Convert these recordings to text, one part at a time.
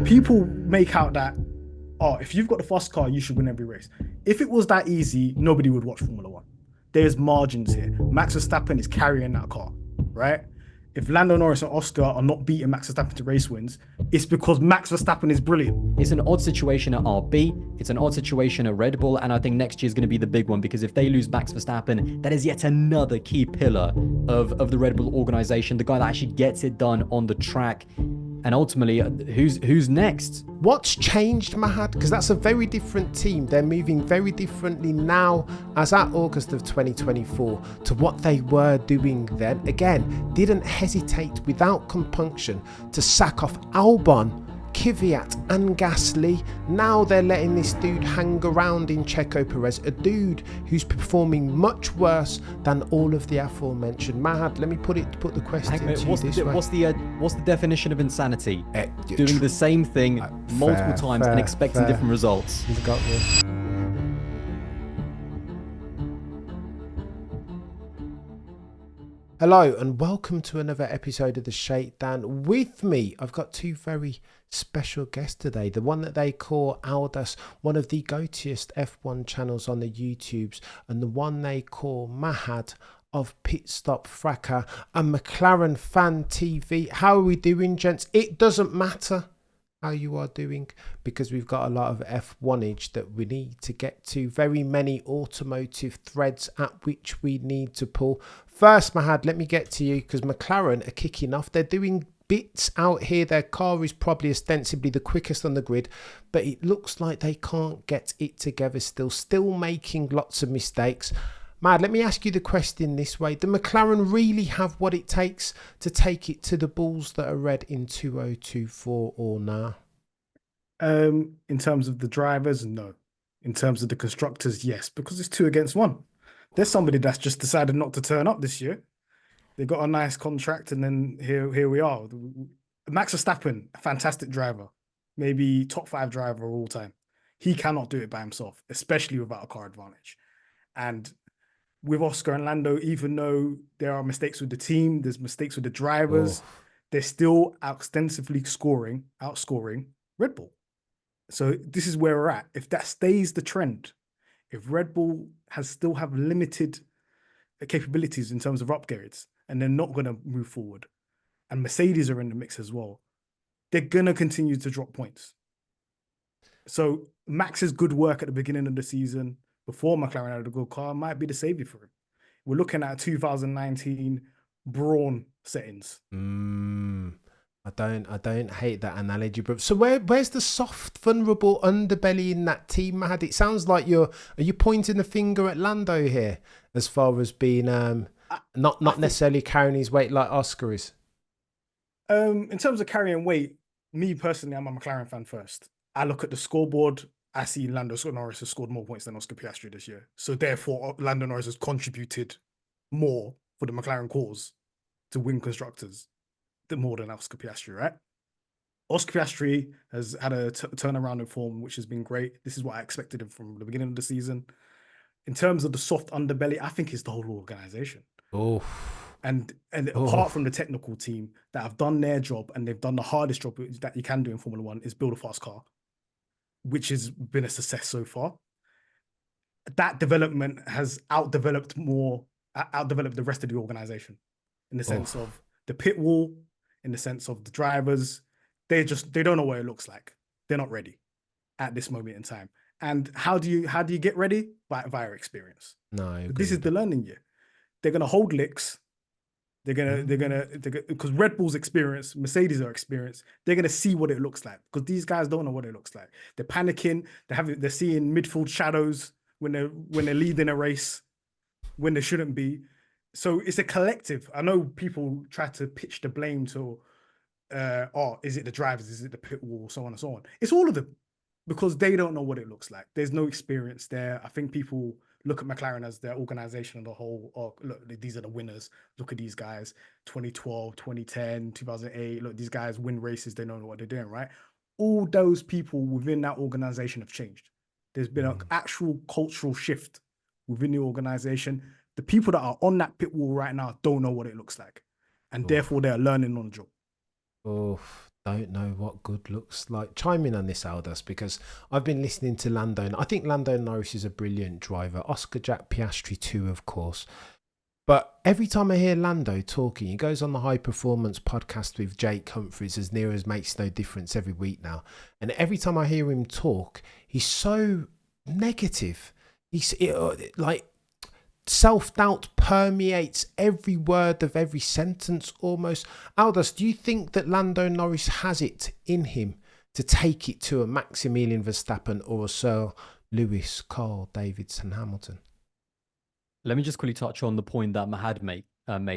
People make out that, oh, if you've got the fast car, you should win every race. If it was that easy, nobody would watch Formula One. There's margins here. Max Verstappen is carrying that car, right? If Lando Norris and Oscar are not beating Max Verstappen to race wins, it's because Max Verstappen is brilliant. It's an odd situation at RB. It's an odd situation at Red Bull. And I think next year is going to be the big one, because if they lose Max Verstappen, that is yet another key pillar of the Red Bull organization, the guy that actually gets it done on the track. And ultimately, who's next? What's changed, Mahad? Because that's a very different team. They're moving very differently now, as at August of 2024, to what they were doing then. Again, didn't hesitate without compunction to sack off Albon, Kvyat and Gasly. Now they're letting this dude hang around in Checo Perez, a dude who's performing much worse than all of the aforementioned. Mahad, let me put the question to you this way. What's the definition of insanity? Doing the same thing multiple times and expecting different results. You've got me. Hello and welcome to another episode of the Shakedown. With me, I've got two very special guests today. The one that they call Aldous, one of the goatiest F1 channels on the YouTubes, and the one they call Mahad of Pit Stop Fracas and McLaren Fan TV. How are we doing, gents? It doesn't matter how you are doing, because we've got a lot of F1age that we need to get to. Very many automotive threads at which we need to pull. First, Mahad, let me get to you, because McLaren are kicking off. They're doing bits out here. Their car is probably ostensibly the quickest on the grid, but it looks like they can't get it together still making lots of mistakes. Mahad, let me ask you the question this way. Do McLaren really have what it takes to take it to the bulls that are red in 2024 or nah? In terms of the drivers, no. In terms of the constructors, yes, because it's 2 against 1. There's somebody that's just decided not to turn up this year. They got a nice contract, and then here we are. Max Verstappen, a fantastic driver, maybe top 5 driver of all time. He cannot do it by himself, especially without a car advantage. And with Oscar and Lando, even though there are mistakes with the team, there's mistakes with the drivers, they're still outscoring Red Bull. So this is where we're at. If that stays the trend, if Red Bull still have limited capabilities in terms of upgrades, and they're not going to move forward, and Mercedes are in the mix as well, they're going to continue to drop points. So Max's good work at the beginning of the season, before McLaren had a good car, might be the savior for him. We're looking at 2019 Brawn settings. I don't hate that analogy, bro. So where's the soft, vulnerable underbelly in that team, Mahad? It sounds like are you pointing the finger at Lando here, as far as being not necessarily carrying his weight like Oscar is? In terms of carrying weight, me personally, I'm a McLaren fan first. I look at the scoreboard. I see Lando Norris has scored more points than Oscar Piastri this year. So therefore, Lando Norris has contributed more for the McLaren cause to win constructors more than Oscar Piastri, right? Oscar Piastri has had a turnaround in form, which has been great. This is what I expected him from the beginning of the season. In terms of the soft underbelly, I think it's the whole organization. And apart from the technical team that have done their job, and they've done the hardest job that you can do in Formula One, is build a fast car, which has been a success so far. That development has outdeveloped the rest of the organization in the sense of the pit wall, in the sense of the drivers. They don't know what it looks like. They're not ready at this moment in time. And how do you get ready? Via experience. No, this is the learning year. They're gonna hold licks. They're gonna because Red Bull's experience, Mercedes are experienced. They're gonna see what it looks like, because these guys don't know what it looks like. They're panicking. They're seeing midfield shadows when they're leading a race when they shouldn't be. So it's a collective. I know people try to pitch the blame to, is it the drivers? Is it the pit wall? So on and so on. It's all of them, because they don't know what it looks like. There's no experience there. I think people look at McLaren as their organization as a whole. Oh, look, these are the winners. Look at these guys, 2012, 2010, 2008. Look, these guys win races. They know what they're doing, right? All those people within that organization have changed. There's been an actual cultural shift within the organization. The people that are on that pit wall right now don't know what it looks like. And therefore they're learning on the job. Don't know what good looks like. Chime in on this, Aldous, because I've been listening to Lando, and I think Lando Norris is a brilliant driver. Oscar Jack Piastri too, of course. But every time I hear Lando talking, he goes on the High Performance podcast with Jake Humphries, as near as makes no difference, every week now. And every time I hear him talk, he's so negative. Like self-doubt permeates every word of every sentence almost. Aldous, do you think that Lando Norris has it in him to take it to a Maximilian Verstappen or a Sir Lewis, Carl, Davidson, Hamilton? Let me just quickly touch on the point that Mahad made,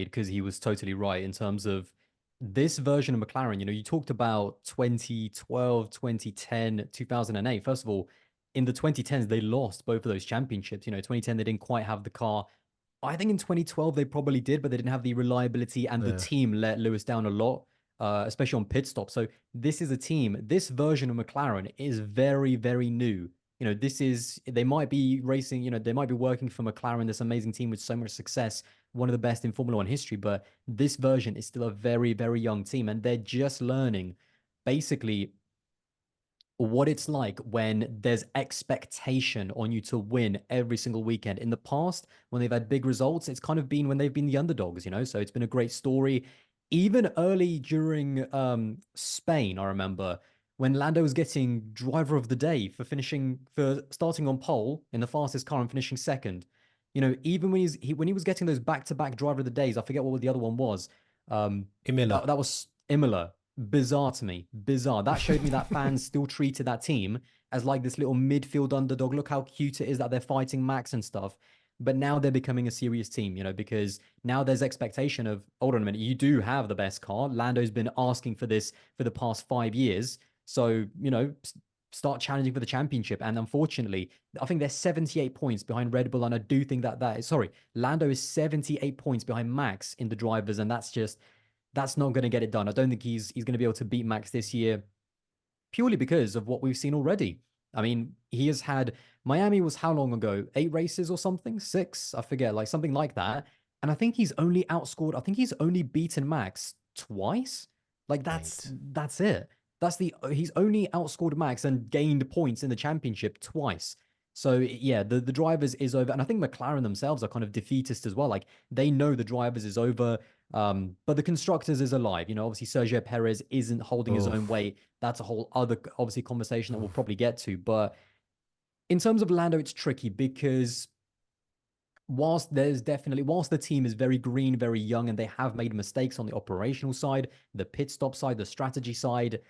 because he was totally right in terms of this version of McLaren. You know, you talked about 2012, 2010, 2008. First of all, in the 2010s, they lost both of those championships. You know, 2010, they didn't quite have the car. I think in 2012, they probably did, but they didn't have the reliability, and the team let Lewis down a lot, especially on pit stop. So this is a team, this version of McLaren is very, very new. You know, they might be racing, you know, they might be working for McLaren, this amazing team with so much success, one of the best in Formula One history, but this version is still a very, very young team, and they're just learning basically what it's like when there's expectation on you to win every single weekend. In the past, when they've had big results, it's kind of been when they've been the underdogs, you know? So it's been a great story. Even early during Spain, I remember when Lando was getting driver of the day for starting on pole in the fastest car and finishing second. You know, even when he was getting those back-to-back driver of the days, I forget what the other one was. Imola. That was Imola. Bizarre to me. Bizarre. That showed me that fans still treated that team as like this little midfield underdog. Look how cute it is that they're fighting Max and stuff. But now they're becoming a serious team, you know, because now there's expectation of, hold on a minute, you do have the best car. Lando's been asking for this for the past 5 years. So, you know, start challenging for the championship. And unfortunately, I think they're 78 points behind Red Bull. And I do think Lando is 78 points behind Max in the drivers. And that's not going to get it done. I don't think he's going to be able to beat Max this year, purely because of what we've seen already. I mean, he has had Miami was how long ago? 8 races or something? 6? I forget, like something like that. And I think he's only beaten Max twice. Like Eight. that's it. He's only outscored Max and gained points in the championship twice. So yeah, the drivers is over. And I think McLaren themselves are kind of defeatist as well. Like they know the drivers is over. But the constructors is alive. You know, obviously Sergio Perez isn't holding his own weight. That's a whole other obviously conversation that we'll probably get to. But in terms of Lando, it's tricky because whilst the team is very green, very young, and they have made mistakes on the operational side, the pit stop side, the strategy side,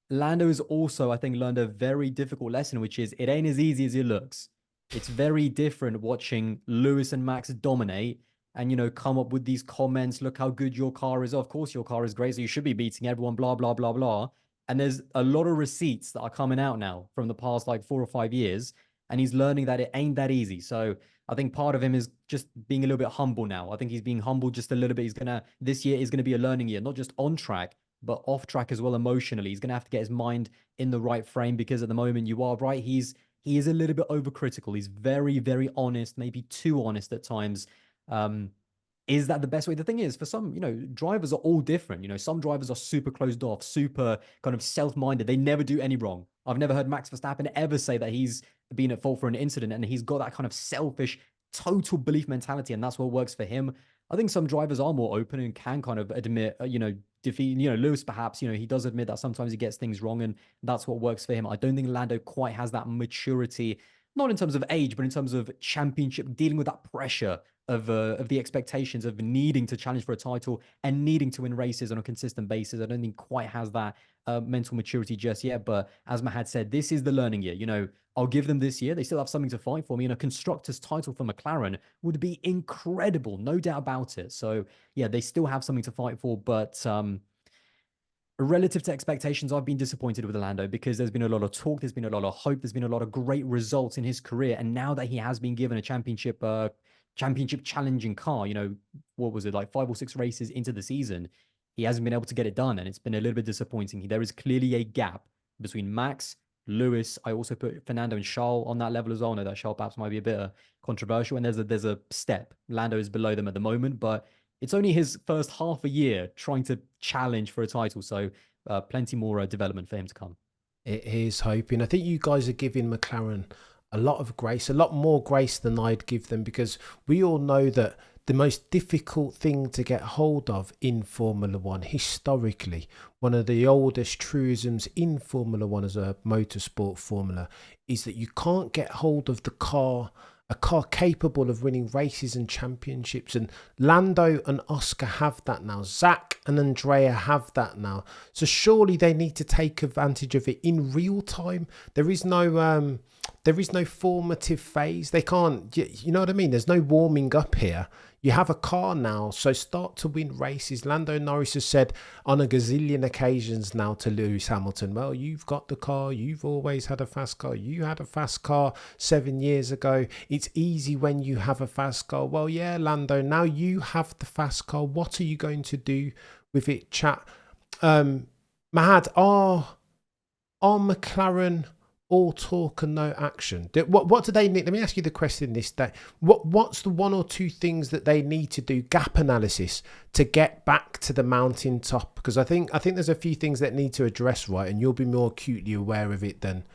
Lando has also, I think, learned a very difficult lesson, which is it ain't as easy as it looks. It's very different watching Lewis and Max dominate and, you know, come up with these comments. Look how good your car is. Oh, of course, your car is great. So you should be beating everyone, blah, blah, blah, blah. And there's a lot of receipts that are coming out now from the past like 4 or 5 years. And he's learning that it ain't that easy. So I think part of him is just being a little bit humble now. I think he's being humble just a little bit. This year is going to be a learning year, not just on track, but off track as well emotionally. He's going to have to get his mind in the right frame because at the moment you are right. He is a little bit overcritical. He's very, very honest, maybe too honest at times. Is that the best way? The thing is, for some, you know, drivers are all different. You know, some drivers are super closed off, super kind of self-minded. They never do any wrong. I've never heard Max Verstappen ever say that he's been at fault for an incident, and he's got that kind of selfish, total belief mentality, and that's what works for him. I think some drivers are more open and can kind of admit, you know, defeat, you know, Lewis perhaps, you know, he does admit that sometimes he gets things wrong, and that's what works for him. I don't think Lando quite has that maturity, not in terms of age, but in terms of championship, dealing with that pressure of the expectations of needing to challenge for a title and needing to win races on a consistent basis. I don't think quite has that mental maturity just yet. But as Mahad said, this is the learning year. You know, I'll give them this year. They still have something to fight for. I mean, a constructor's title for McLaren would be incredible, no doubt about it. So yeah, they still have something to fight for. But relative to expectations, I've been disappointed with Lando because there's been a lot of talk, there's been a lot of hope, there's been a lot of great results in his career, and now that he has been given a championship challenging car, you know, what was it, like 5 or 6 races into the season, he hasn't been able to get it done, and it's been a little bit disappointing. There is clearly a gap between Max, Lewis. I also put Fernando and Charles on that level as well. I know that Charles perhaps might be a bit controversial, and there's a step. Lando is below them at the moment, but it's only his first half a year trying to challenge for a title. So plenty more development for him to come. It is hoping. I think you guys are giving McLaren a lot of grace, a lot more grace than I'd give them, because we all know that the most difficult thing to get hold of in Formula One, historically, one of the oldest truisms in Formula One as a motorsport formula, is that you can't get hold of a car capable of winning races and championships. And Lando and Oscar have that now. Zach and Andrea have that now. So surely they need to take advantage of it in real time. There is no formative phase. They can't, you know what I mean? There's no warming up here. You have a car now, so start to win races. Lando Norris has said on a gazillion occasions now to Lewis Hamilton, well, you've got the car, you've always had a fast car, you had a fast car 7 years ago. It's easy when you have a fast car. Well, yeah, Lando, now you have the fast car. What are you going to do with it, chat? Mahad, are McLaren all talk and no action? What do they need? Let me ask you the question this day. What's the one or two things that they need to do, gap analysis, to get back to the mountaintop? Because I think there's a few things that need to address, right? And you'll be more acutely aware of it than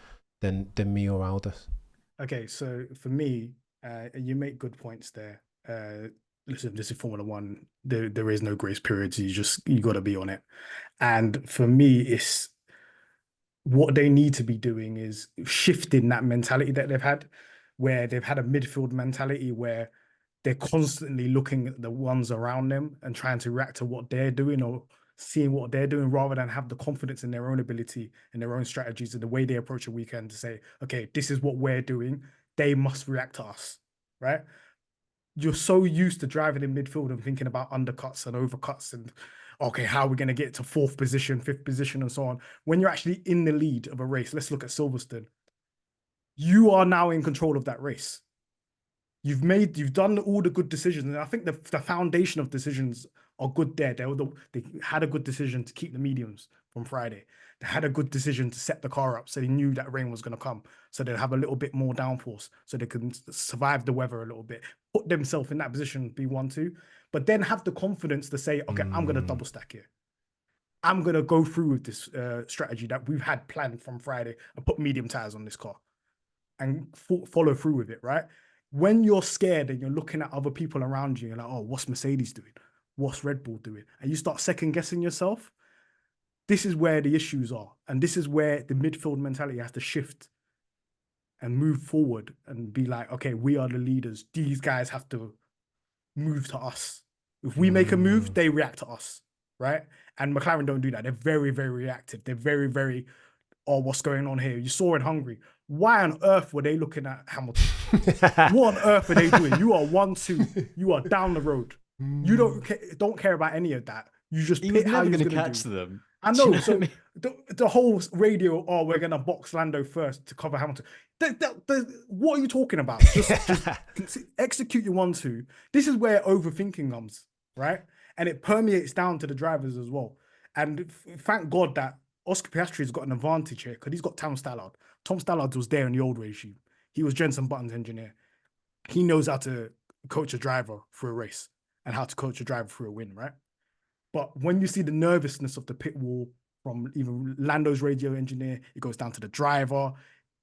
me or Aldous. Okay, so for me, you make good points there. Listen, this is Formula One. There is no grace periods. You got to be on it. And for me, it's what they need to be doing is shifting that mentality that they've had, where they've had a midfield mentality where they're constantly looking at the ones around them and trying to react to what they're doing or seeing what they're doing, rather than have the confidence in their own ability and their own strategies and the way they approach a weekend to say, okay, this is what we're doing. They must react to us, right? You're so used to driving in midfield and thinking about undercuts and overcuts and, okay, how are we going to get to fourth position, fifth position, and so on. When you're actually in the lead of a race, let's look at Silverstone. You are now in control of that race. You've done all the good decisions. And I think the foundation of decisions are good there. They had a good decision to keep the mediums from Friday. They had a good decision to set the car up so they knew that rain was going to come. So they'd have a little bit more downforce so they can survive the weather a little bit, put themselves in that position, be 1-2, but then have the confidence to say, okay, I'm going to double stack here. I'm going to go through with this strategy that we've had planned from Friday and put medium tires on this car and follow through with it, right? When you're scared and you're looking at other people around you, you're like, oh, what's Mercedes doing? What's Red Bull doing? And you start second guessing yourself. This is where the issues are. And this is where the midfield mentality has to shift and move forward and be like, okay, we are the leaders. These guys have to move to us. If we make a move, they react to us, right? And McLaren don't do that. They're very, very reactive. They're very, very, oh, what's going on here? You saw in Hungary. Why on earth were they looking at Hamilton? What on earth are they doing? You are 1-2. You are down the road. You don't care about any of that. You just He was pick how never you're going to going catch to do. them. I know. So the whole radio, oh, we're going to box Lando first to cover Hamilton. What are you talking about? Just execute your 1-2. This is where overthinking comes, right? And it permeates down to the drivers as well. And thank God that Oscar Piastri's got an advantage here because he's got Tom Stallard. Tom Stallard was there in the old regime. He was Jenson Button's engineer. He knows how to coach a driver through a race and how to coach a driver through a win, right? But when you see the nervousness of the pit wall from even Lando's radio engineer, it goes down to the driver.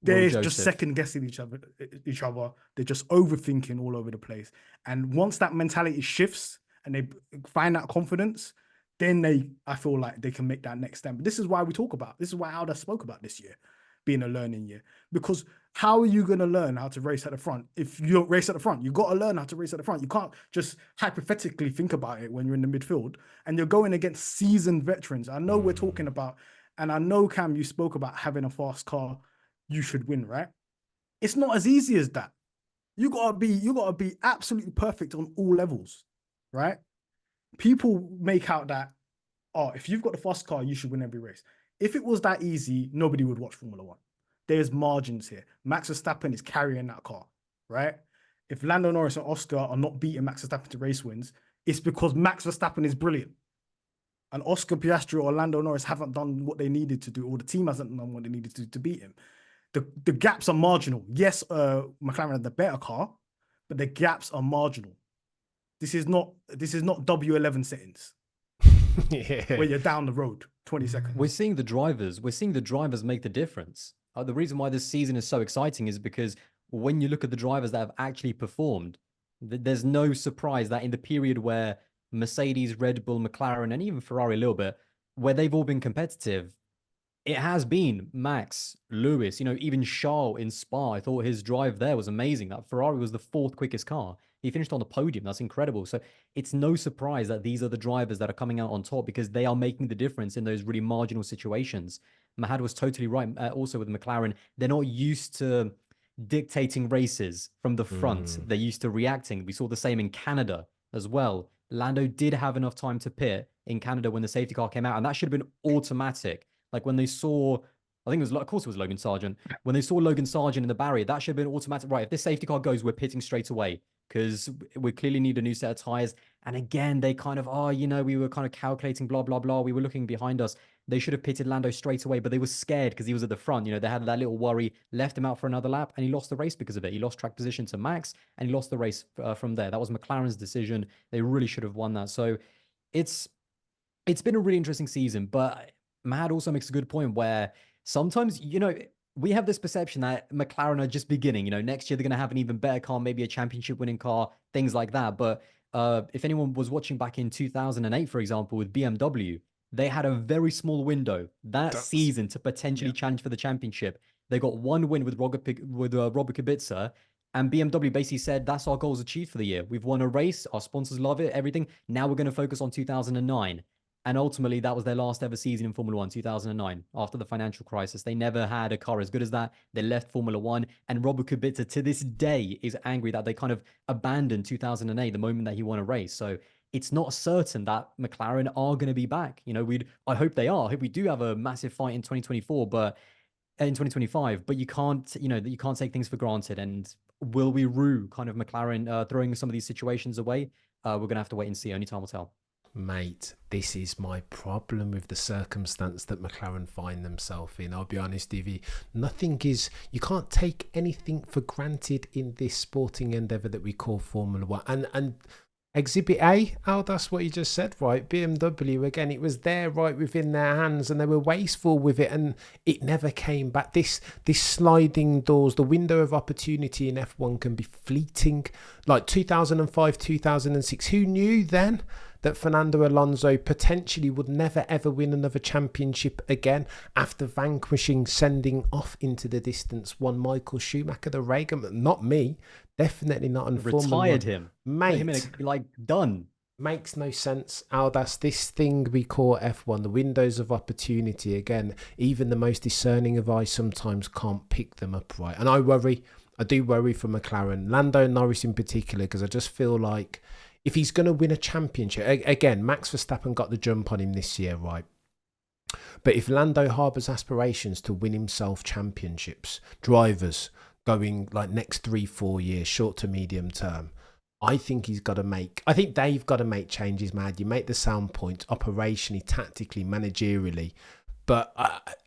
They're just second guessing each other. They're just overthinking all over the place. And once that mentality shifts and they find that confidence, then I feel like they can make that next step. But this is why this is why Alda spoke about this year being a learning year. Because how are you going to learn how to race at the front? If you don't race at the front, you got to learn how to race at the front. You can't just hypothetically think about it when you're in the midfield and you're going against seasoned veterans. I know we're talking about, and I know, Cam, you spoke about having a fast car. You should win, right? It's not as easy as that. You gotta be absolutely perfect on all levels, right? People make out that, oh, if you've got the fast car, you should win every race. If it was that easy, nobody would watch Formula One. There's margins here. Max Verstappen is carrying that car, right? If Lando Norris and Oscar are not beating Max Verstappen to race wins, it's because Max Verstappen is brilliant. And Oscar Piastri or Lando Norris haven't done what they needed to do, or the team hasn't done what they needed to do to beat him. The gaps are marginal. Yes, McLaren had the better car, but the gaps are marginal. This is not W11 settings where you're down the road. 20 seconds. We're seeing the drivers make the difference. The reason why this season is so exciting is because when you look at the drivers that have actually performed, there's no surprise that in the period where Mercedes, Red Bull, McLaren, and even Ferrari a little bit, where they've all been competitive, it has been Max, Lewis, even Charles in Spa. I thought his drive there was amazing. That Ferrari was the fourth quickest car. He finished on the podium. That's incredible. So it's no surprise that these are the drivers that are coming out on top because they are making the difference in those really marginal situations. Mahad was totally right. Also with McLaren, they're not used to dictating races from the front. They're used to reacting. We saw the same in Canada as well. Lando did have enough time to pit in Canada when the safety car came out, and that should have been automatic. Like when they saw, I think it was, of course it was Logan Sargent. When they saw Logan Sargent in the barrier, that should have been automatic. Right, if this safety car goes, we're pitting straight away because we clearly need a new set of tires. And again, they kind of, we were kind of calculating, blah, blah, blah. We were looking behind us. They should have pitted Lando straight away, but they were scared because he was at the front. They had that little worry, left him out for another lap, and he lost the race because of it. He lost track position to Max, and he lost the race from there. That was McLaren's decision. They really should have won that. So it's been a really interesting season, but Mahad also makes a good point where sometimes, we have this perception that McLaren are just beginning. Next year they're going to have an even better car, maybe a championship winning car, things like that. But if anyone was watching back in 2008, for example, with BMW, they had a very small window that season to potentially challenge for the championship. They got one win with Robert Kubica, and BMW basically said, that's our goals achieved for the year. We've won a race. Our sponsors love it, everything. Now we're going to focus on 2009. And ultimately, that was their last ever season in Formula One, 2009. After the financial crisis, they never had a car as good as that. They left Formula One, and Robert Kubica to this day is angry that they kind of abandoned 2008, the moment that he won a race. So it's not certain that McLaren are going to be back. I hope they are. I hope we do have a massive fight in 2024, but in 2025. But you can't take things for granted. And will we rue kind of McLaren throwing some of these situations away? We're going to have to wait and see. Only time will tell. Mate, this is my problem with the circumstance that McLaren find themselves in. I'll be honest with you. You can't take anything for granted in this sporting endeavour that we call Formula One. And Exhibit A, that's what you just said, right? BMW, again, it was there right within their hands and they were wasteful with it and it never came back. This sliding doors, the window of opportunity in F1 can be fleeting. Like 2005, 2006, who knew then that Fernando Alonso potentially would never ever win another championship again after sending off into the distance one Michael Schumacher, the Reagan? Not me. Definitely not. Retired him. Mate. Done. Makes no sense. Aldas, this thing we call F1, the windows of opportunity, again, even the most discerning of eyes sometimes can't pick them up right. And I do worry for McLaren, Lando Norris in particular, because I just feel like if he's going to win a championship, again, Max Verstappen got the jump on him this year, right? But if Lando harbours aspirations to win himself championships, drivers going like next 3-4 years, short to medium term, I think they've got to make changes, man. You make the sound point operationally, tactically, managerially. But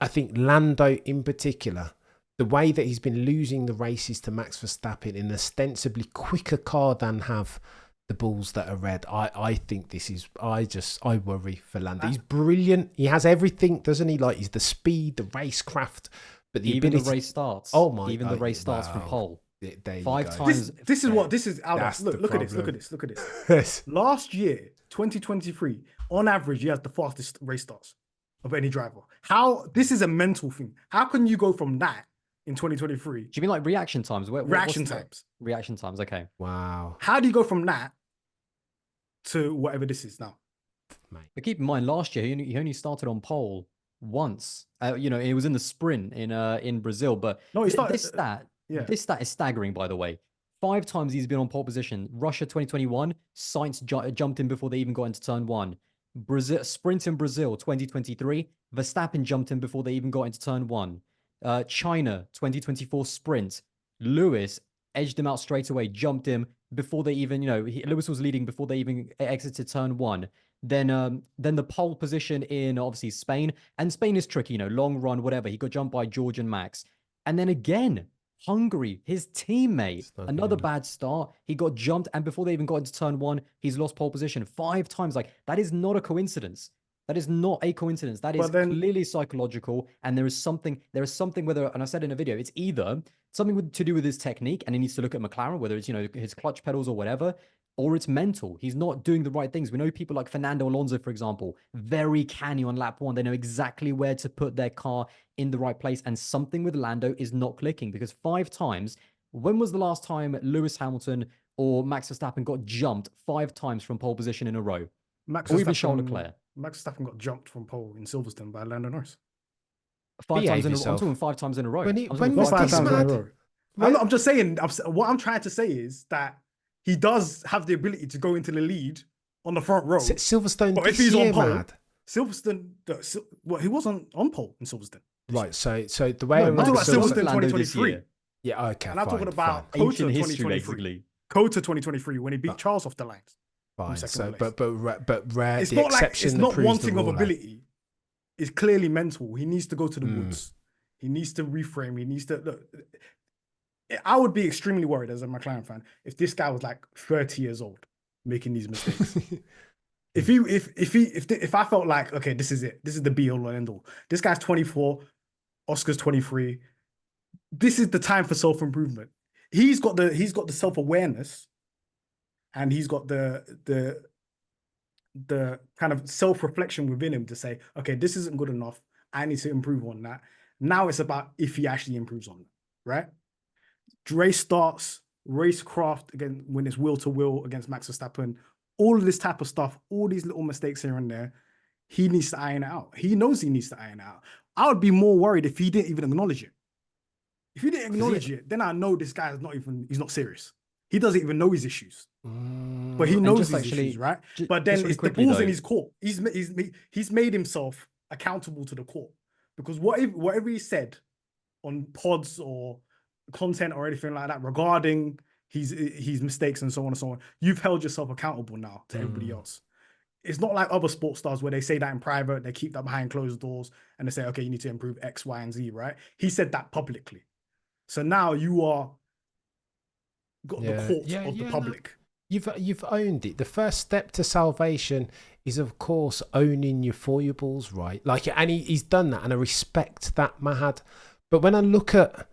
I think Lando in particular, the way that he's been losing the races to Max Verstappen in an ostensibly quicker car than have the balls that are red, I think this is, I worry for Lando. He's brilliant. He has everything, doesn't he? Like, he's the speed, the racecraft, but the even ability... the race starts. The race starts from pole. There 5 times. This is Alex. Look at this. Last year, 2023, on average, he has the fastest race starts of any driver. This is a mental thing. How can you go from that in 2023? Do you mean like reaction times? Reaction times. Reaction times. Okay. Wow. How do you go from that to whatever this is now? But keep in mind, last year he only started on pole once. It was in the sprint in Brazil. But no, he started. This stat is staggering, by the way. 5 times he's been on pole position. Russia 2021, Sainz jumped in before they even got into turn 1. Sprint in Brazil 2023, Verstappen jumped in before they even got into turn 1. China 2024 sprint, Lewis edged him out straight away, jumped him before they even, Lewis was leading before they even exited turn 1. Then the pole position in obviously Spain, and Spain is tricky, long run, whatever. He got jumped by George and Max. And then again, Hungary, his teammate, another bad start. He got jumped, and before they even got into turn 1, he's lost pole position 5 times. Like, that is not a coincidence. That is not a coincidence. That is But then- clearly psychological. And there is something whether, and I said in a video, it's either something to do with his technique, and he needs to look at McLaren, whether it's, his clutch pedals or whatever, or it's mental. He's not doing the right things. We know people like Fernando Alonso, for example, very canny on lap 1. They know exactly where to put their car in the right place. And something with Lando is not clicking, because 5 times, when was the last time Lewis Hamilton or Max Verstappen got jumped 5 times from pole position in a row? Or even Charles Leclerc. Max Verstappen got jumped from pole in Silverstone by Lando Norris. 5 times in a row. I'm yourself. talking 5 times in a row. When Not 5 times in a mad? row. I'm just saying, what I'm trying to say is that he does have the ability to go into the lead on the front row. Silverstone But this if he's year, on pole, Mad. Silverstone, he wasn't on pole in Silverstone. Right, so the way No, I'm talking about Max Silverstone Lando this 2023. year. yeah, okay, And I'm talking fine, about fine. Kota Ancient history, 2023. basically. Kota 2023 when he beat Charles off the lines. Fine. second So, place. but rare. It's the not like exception it's that not proves one the thing of rule, eh? ability. It's clearly mental. He needs to go to the woods. He needs to reframe. He needs to look. I would be extremely worried as a McLaren fan if this guy was like 30 years old making these mistakes. If I felt like, okay, this is it. This is the be all and end all. This guy's 24, Oscar's 23. This is the time for self-improvement. He's got the self-awareness, and he's got the kind of self-reflection within him to say, okay, this isn't good enough. I need to improve on that. Now it's about if he actually improves on it, right? Race starts, racecraft again when it's wheel to wheel against Max Verstappen, all of this type of stuff, all these little mistakes here and there, he needs to iron it out. He knows he needs to iron it out. I would be more worried if he didn't even acknowledge it. If he didn't acknowledge it, then I know this guy is he's not serious. He doesn't even know his issues. But he knows his issues, right? But then it's the ball's in his court. He's made himself accountable to the court. Because whatever he said on pods or content or anything like that regarding his mistakes and so on and so on, you've held yourself accountable now to everybody else. It's not like other sports stars where they say that in private, they keep that behind closed doors, and they say, okay, you need to improve X, Y, and Z, right? He said that publicly. So now you are got the court of the public. No. You've owned it. The first step to salvation is, of course, owning your foibles, right? Like, and he's done that, and I respect that, Mahad. But when I look at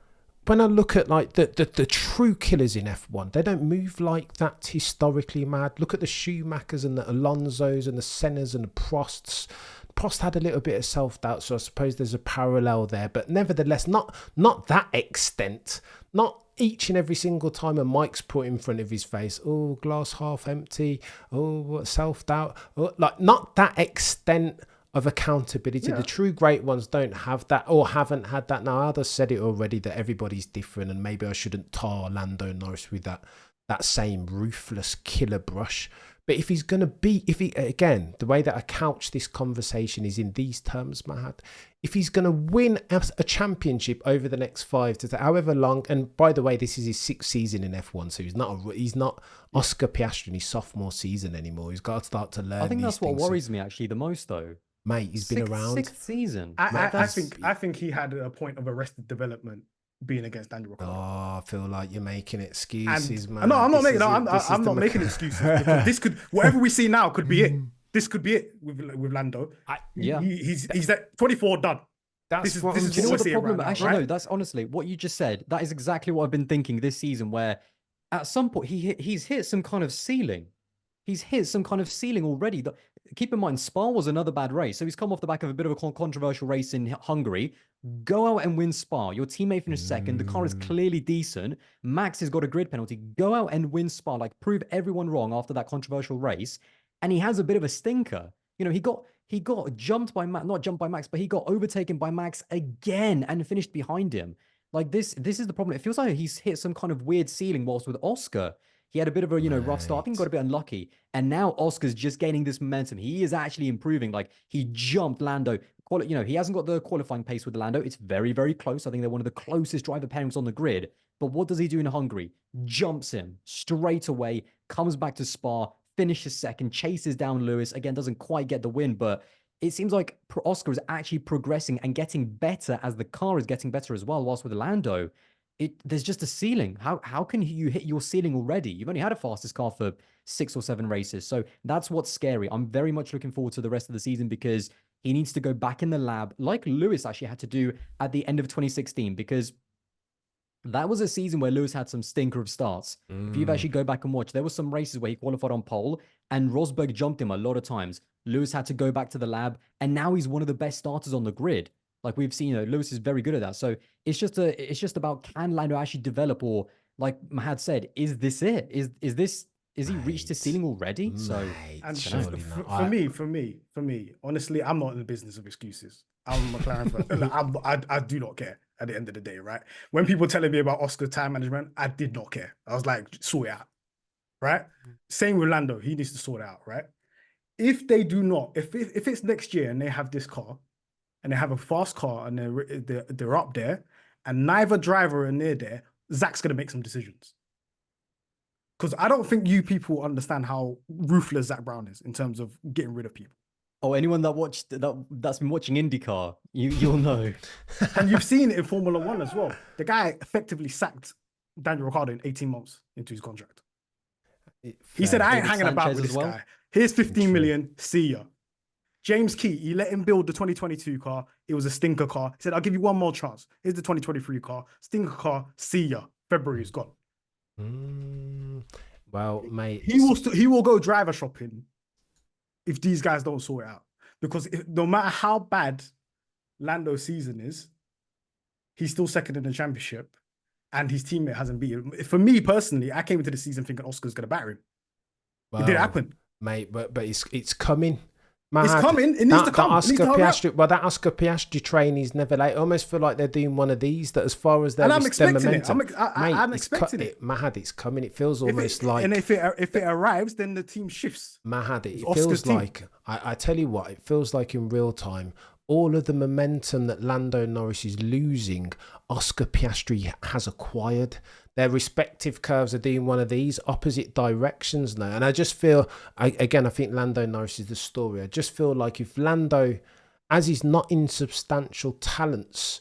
like the true killers in F1, they don't move like that historically, Mad. Look at the Schumachers and the Alonsos and the Sennas and the Prosts. Prost had a little bit of self-doubt, so I suppose there's a parallel there. But nevertheless, not that extent. Not each and every single time a mic's put in front of his face. Oh, glass half empty. Oh, what self-doubt. Oh, like, not that extent of accountability. The true great ones don't have that or haven't had that. Now, I've said it already that everybody's different, and maybe I shouldn't tar Lando Norris with that same ruthless killer brush. But if he's going to be, again, the way that I couch this conversation is in these terms, Mahad. If he's going to win a championship over the next 5 to however long, and by the way, this is his 6th season in F1, so he's not Oscar Piastri in his sophomore season anymore. He's got to start to learn. I think that's what things. worries me actually the most, though. Mate, he's been around. 6th season. I think he had a point of arrested development being against Daniel Ricciardo. Oh, I feel like you're making excuses, man. No, I'm not making excuses. Because this could, whatever we see now could be it. This could be it with Lando. He's that 24 done. That's what You know what the problem? Actually, right? no. That's honestly what you just said. That is exactly what I've been thinking this season. Where at some point he's hit some kind of ceiling. He's hit some kind of ceiling already. Keep in mind, Spa was another bad race. So he's come off the back of a bit of a controversial race in Hungary. Go out and win Spa. Your teammate finished second. The car is clearly decent. Max has got a grid penalty. Go out and win Spa. Like, prove everyone wrong after that controversial race. And he has a bit of a stinker. You know, he got jumped by Max, not jumped by Max, but he got overtaken by Max again and finished behind him. Like, this is the problem. It feels like he's hit some kind of weird ceiling whilst with Oscar. He had a bit of a, rough start. I think he got a bit unlucky. And now Oscar's just gaining this momentum. He is actually improving. Like, he jumped Lando. He hasn't got the qualifying pace with Lando. It's very, very close. I think they're one of the closest driver pairings on the grid. But what does he do in Hungary? Jumps him straight away, comes back to Spa, finishes second, chases down Lewis. Again, doesn't quite get the win, but it seems like Oscar is actually progressing and getting better as the car is getting better as well, whilst with Lando. there's just a ceiling. How can you hit your ceiling already? You've only had a fastest car for 6 or 7 races. So that's what's scary. I'm very much looking forward to the rest of the season because he needs to go back in the lab like Lewis actually had to do at the end of 2016, because that was a season where Lewis had some stinker of starts. If you actually go back and watch, there were some races where he qualified on pole and Rosberg jumped him a lot of times. Lewis had to go back to the lab, and now he's one of the best starters on the grid. Like we've seen, Lewis is very good at that. So it's just about, can Lando actually develop, or like Mahad said, is this it? Is he reached his ceiling already? So And surely for, not. for me, honestly, I'm not in the business of excuses. I'm a McLaren fan. Like, I do not care at the end of the day, right? When people telling me about Oscar time management, I did not care. I was like, sort it out, right? Same with Lando. He needs to sort it out, right? If they do not, if it's next year and they have this car and they have a fast car and they're up there and neither driver are near there, Zach's going to make some decisions. Because I don't think you people understand how ruthless Zach Brown is in terms of getting rid of people. Oh, anyone that's been watching IndyCar, you'll know. And you've seen it in Formula One as well. The guy effectively sacked Daniel Ricciardo in 18 months into his contract. He said, I ain't hanging about with this guy. Here's 15 million, see ya. James Key, he let him build the 2022 car. It was a stinker car. He said, I'll give you one more chance. Here's the 2023 car. Stinker car, see ya. February is gone. Well, mate, He will go driver shopping if these guys don't sort it out. Because no matter how bad Lando's season is, he's still second in the championship and his teammate hasn't beat him. For me personally, I came into the season thinking Oscar's going to batter him. It didn't happen. Mate, but it's coming. It's coming. It needs to come. That Oscar Piastri train is never late. I almost feel like they're doing one of these that, as far as their momentum, I'm expecting it. Mahad, it's coming. It feels almost like. And if it arrives, then the team shifts. Mahad, it feels like. I tell you what, it feels like in real time. All of the momentum that Lando Norris is losing, Oscar Piastri has acquired. Their respective curves are doing one of these opposite directions now. And I just feel, I think Lando Norris is the story. I just feel like if Lando, as his not insubstantial talents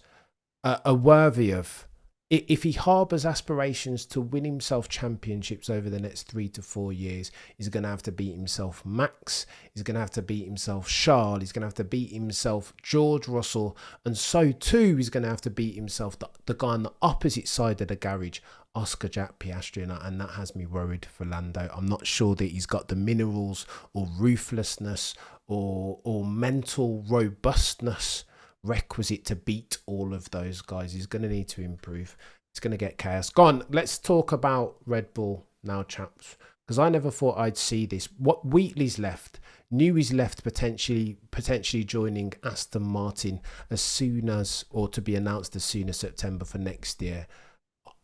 are worthy of, if he harbours aspirations to win himself championships over the next 3 to 4 years, he's going to have to beat himself Max, he's going to have to beat himself Charles, he's going to have to beat himself George Russell, and so too he's going to have to beat himself the guy on the opposite side of the garage, Oscar Jack Piastri, and that has me worried for Lando. I'm not sure that he's got the minerals or ruthlessness or mental robustness requisite to beat all of those guys. He's going to need to improve. It's going to get chaos. Go on, let's talk about Red Bull now, chaps, because I never thought I'd see this. What Wheatley's left, Newey's left, potentially joining Aston Martin as soon as, or to be announced as soon as September for next year.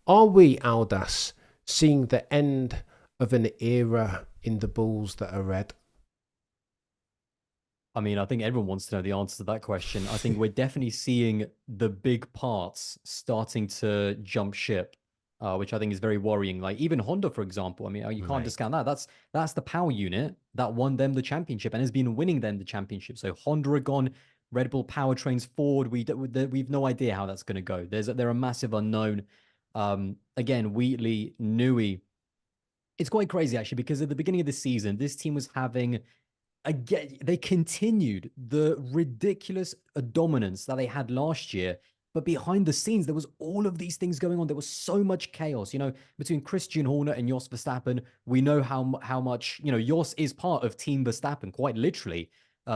Are we, Aldas, seeing the end of an era in the Bulls that are red? I mean, I think everyone wants to know the answer to that question. I think we're definitely seeing the big parts starting to jump ship, which I think is very worrying. Like even Honda, for example. I mean, you can't discount that. That's the power unit that won them the championship and has been winning them the championship. So Honda are gone. Red Bull powertrains Ford. We've no idea how that's going to go. They're a massive unknown. Again, Wheatley, Newey. It's quite crazy actually, because at the beginning of the season, this team was having. Again, they continued the ridiculous dominance that they had last year, but behind the scenes, there was all of these things going on. There was so much chaos, between Christian Horner and Jos Verstappen. We know how much, Jos is part of Team Verstappen, quite literally.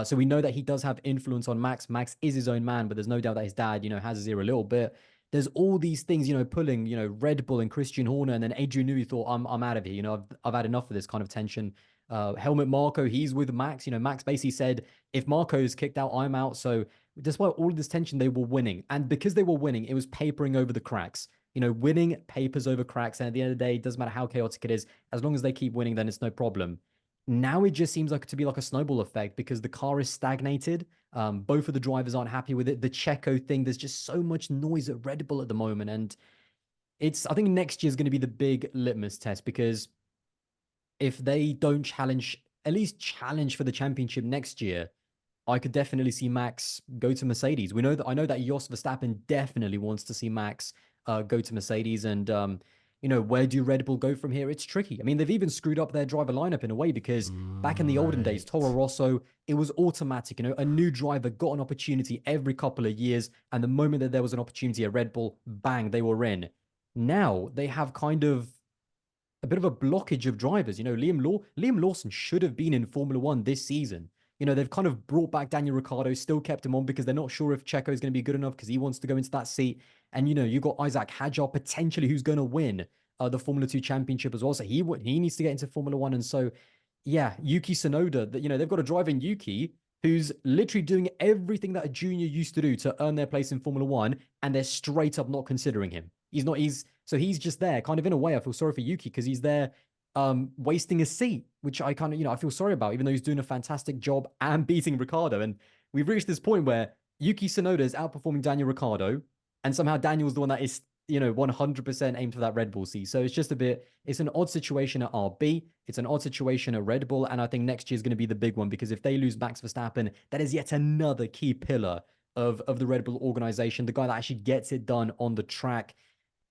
So we know that he does have influence on Max. Max is his own man, but there's no doubt that his dad, has his ear a little bit. There's all these things, pulling, Red Bull and Christian Horner, and then Adrian Newey thought, I'm out of here. I've had enough of this kind of tension. Helmut Marko, he's with Max. Max basically said, if Marko's kicked out, I'm out. So despite all of this tension, they were winning. And because they were winning, it was papering over the cracks. Winning papers over cracks. And at the end of the day, it doesn't matter how chaotic it is. As long as they keep winning, then it's no problem. Now it just seems like to be like a snowball effect because the car is stagnated. Both of the drivers aren't happy with it. The Checo thing, there's just so much noise at Red Bull at the moment. And I think next year is going to be the big litmus test, because if they don't at least challenge for the championship next year, I could definitely see Max go to Mercedes. I know that Jos Verstappen definitely wants to see Max go to Mercedes. And, where do Red Bull go from here? It's tricky. I mean, they've even screwed up their driver lineup in a way because back in the olden days, Toro Rosso, it was automatic. A new driver got an opportunity every couple of years. And the moment that there was an opportunity at Red Bull, bang, they were in. Now they have kind of a bit of a blockage of drivers. Liam Lawson should have been in Formula One this season. They've kind of brought back Daniel Ricciardo, still kept him on because they're not sure if Checo is going to be good enough because he wants to go into that seat. And, you've got Isaac Hadjar potentially who's going to win the Formula 2 championship as well. So he needs to get into Formula One. And so, yeah, Yuki Tsunoda, they've got a driver in Yuki who's literally doing everything that a junior used to do to earn their place in Formula One. And they're straight up not considering him. So he's just there kind of in a way. I feel sorry for Yuki because he's there wasting a seat, which I kind of, I feel sorry about, even though he's doing a fantastic job and beating Ricciardo. And we've reached this point where Yuki Tsunoda is outperforming Daniel Ricciardo, and somehow Daniel's the one that is, 100% aimed for that Red Bull seat. So it's an odd situation at RB. It's an odd situation at Red Bull. And I think next year is going to be the big one because if they lose Max Verstappen, that is yet another key pillar of the Red Bull organization, the guy that actually gets it done on the track.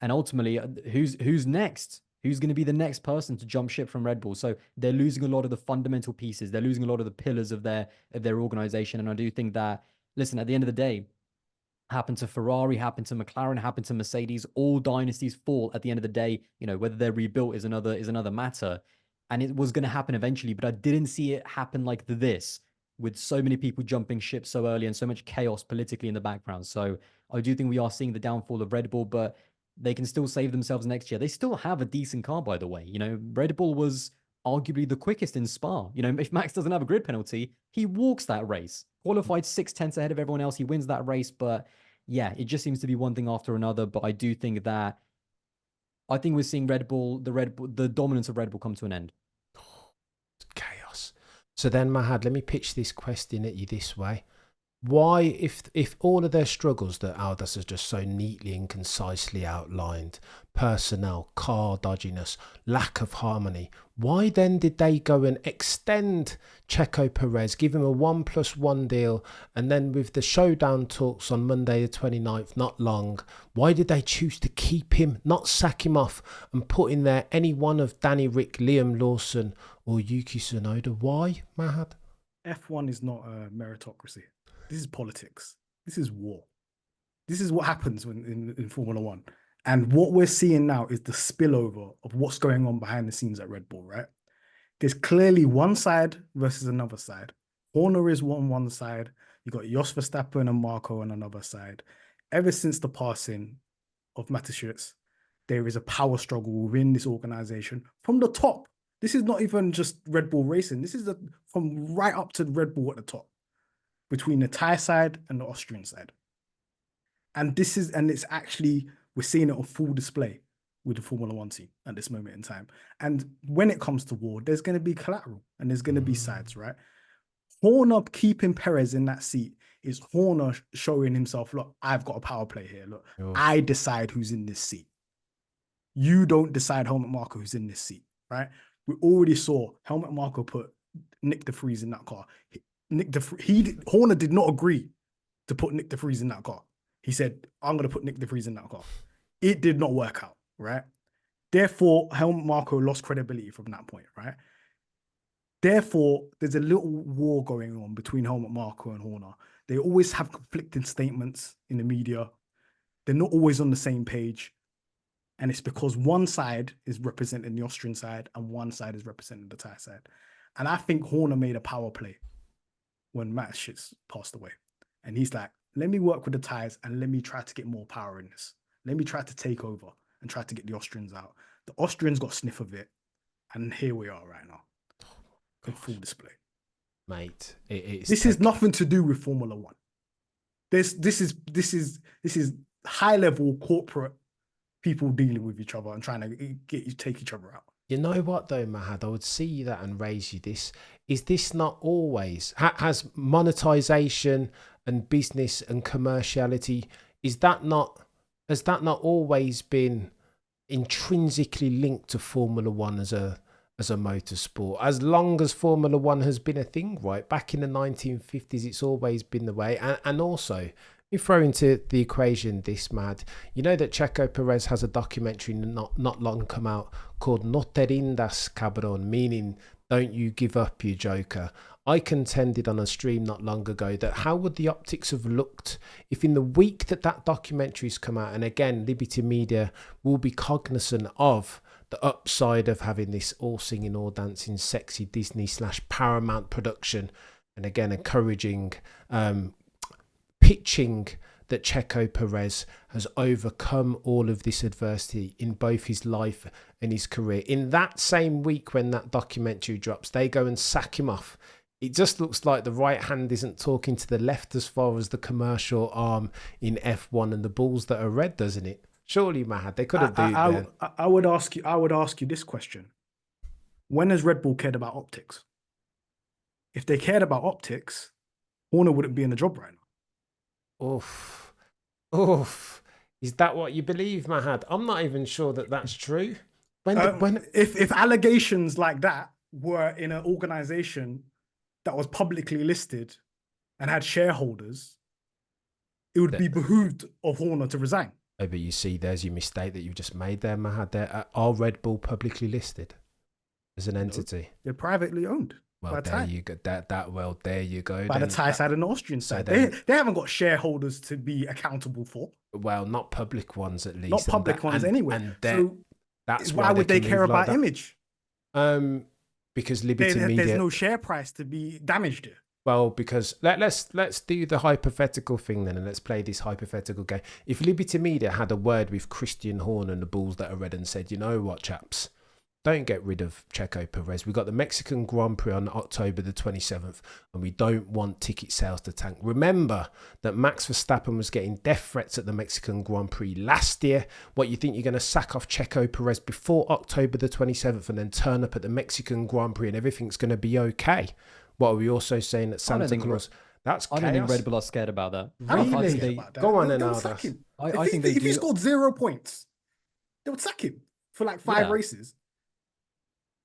And ultimately, who's next? Who's going to be the next person to jump ship from Red Bull? So they're losing a lot of the fundamental pieces. They're losing a lot of the pillars of their organization. And I do think that, listen, at the end of the day, happened to Ferrari, happened to McLaren, happened to Mercedes. All dynasties fall at the end of the day. Whether they're rebuilt is another matter. And it was going to happen eventually, but I didn't see it happen like this, with so many people jumping ship so early and so much chaos politically in the background. So I do think we are seeing the downfall of Red Bull, but they can still save themselves next year. They still have a decent car, by the way. Red Bull was arguably the quickest in Spa. If Max doesn't have a grid penalty, he walks that race. Qualified 6/10 ahead of everyone else. He wins that race. But yeah, it just seems to be one thing after another. But I do think that we're seeing the dominance of Red Bull come to an end. Chaos. So then, Mahad, let me pitch this question at you this way. Why, if all of their struggles that Aldas has just so neatly and concisely outlined, personnel, car dodginess, lack of harmony, why then did they go and extend Checo Perez, give him a 1+1 deal, and then with the showdown talks on Monday the 29th, not long, why did they choose to keep him, not sack him off, and put in there any one of Danny Rick, Liam Lawson, or Yuki Tsunoda? Why, Mahad? F1 is not a meritocracy. This is politics. This is war. This is what happens when in Formula One. And what we're seeing now is the spillover of what's going on behind the scenes at Red Bull, right? There's clearly one side versus another side. Horner is on one side. You got Jos Verstappen and Marco on another side. Ever since the passing of Mateschitz, there is a power struggle within this organization from the top. This is not even just Red Bull Racing. This is from right up to Red Bull at the top, between the Thai side and the Austrian side. And it's actually, we're seeing it on full display with the Formula One team at this moment in time. And when it comes to war, there's going to be collateral and there's going to be sides, right? Horner keeping Perez in that seat is Horner showing himself, look, I've got a power play here. Look, I decide who's in this seat. You don't decide, Helmut Marko, who's in this seat, right? We already saw Helmut Marko put Nick de Vries in that car. Horner did not agree to put Nick de Vries in that car. He said, I'm going to put Nick de Vries in that car. It did not work out, right? Therefore, Helmut Marko lost credibility from that point, right? Therefore, there's a little war going on between Helmut Marko and Horner. They always have conflicting statements in the media. They're not always on the same page. And it's because one side is representing the Austrian side and one side is representing the Thai side. And I think Horner made a power play when Matt Shitz passed away. And he's like, let me work with the Thais and let me try to get more power in this. Let me try to take over and try to get the Austrians out. The Austrians got a sniff of it. And here we are right now. In full display. Mate, this is nothing to do with Formula One. This is high level corporate people dealing with each other and trying to take each other out. You know what though, Mahad? I would see that and raise you this. Is this not always, has monetization and business and commerciality, has that not always been intrinsically linked to Formula One as a motorsport? As long as Formula One has been a thing, right? Back in the 1950s, it's always been the way. And also, You throw into the equation this, Mad. You know that Checo Perez has a documentary not long come out called No te rindas, cabrón, meaning don't you give up, you joker. I contended on a stream not long ago that how would the optics have looked if in the week that documentary's come out, and again, Liberty Media will be cognizant of the upside of having this all singing, all dancing, sexy Disney / Paramount production, and again, encouraging, pitching that Checo Perez has overcome all of this adversity in both his life and his career. In that same week when that documentary drops, they go and sack him off. It just looks like the right hand isn't talking to the left as far as the commercial arm in F1 and the balls that are red, doesn't it? Surely, Mahad, they could have done it. I would ask you this question. When has Red Bull cared about optics? If they cared about optics, Horner wouldn't be in the job right now. Oof. Is that what you believe, Mahad? I'm not even sure that that's true. If allegations like that were in an organization that was publicly listed and had shareholders, it would be behooved of Horner to resign. Oh, but you see, there's your mistake that you've just made there, Mahad. Are Red Bull publicly listed as an entity? They're privately owned. Well, there you go. There you go. By the Thai side and the Austrian side. They haven't got shareholders to be accountable for. Well, not public ones at least. Not public ones anyway. And so that's why would they care about image? Because Liberty Media. There's no share price to be damaged here. Well, because let's do the hypothetical thing then, and let's play this hypothetical game. If Liberty Media had a word with Christian Horner and the Bulls that are red and said, you know what, chaps, don't get rid of Checo Perez. We've got the Mexican Grand Prix on October the 27th, and we don't want ticket sales to tank. Remember that Max Verstappen was getting death threats at the Mexican Grand Prix last year. What, you think you're going to sack off Checo Perez before October the 27th and then turn up at the Mexican Grand Prix and everything's going to be okay? What are we also saying that Santa Claus? That's chaos. I don't think Red Bull are scared about that. Really? Go on, they'll sack him. If he scored 0 points, they would sack him for like 5 races.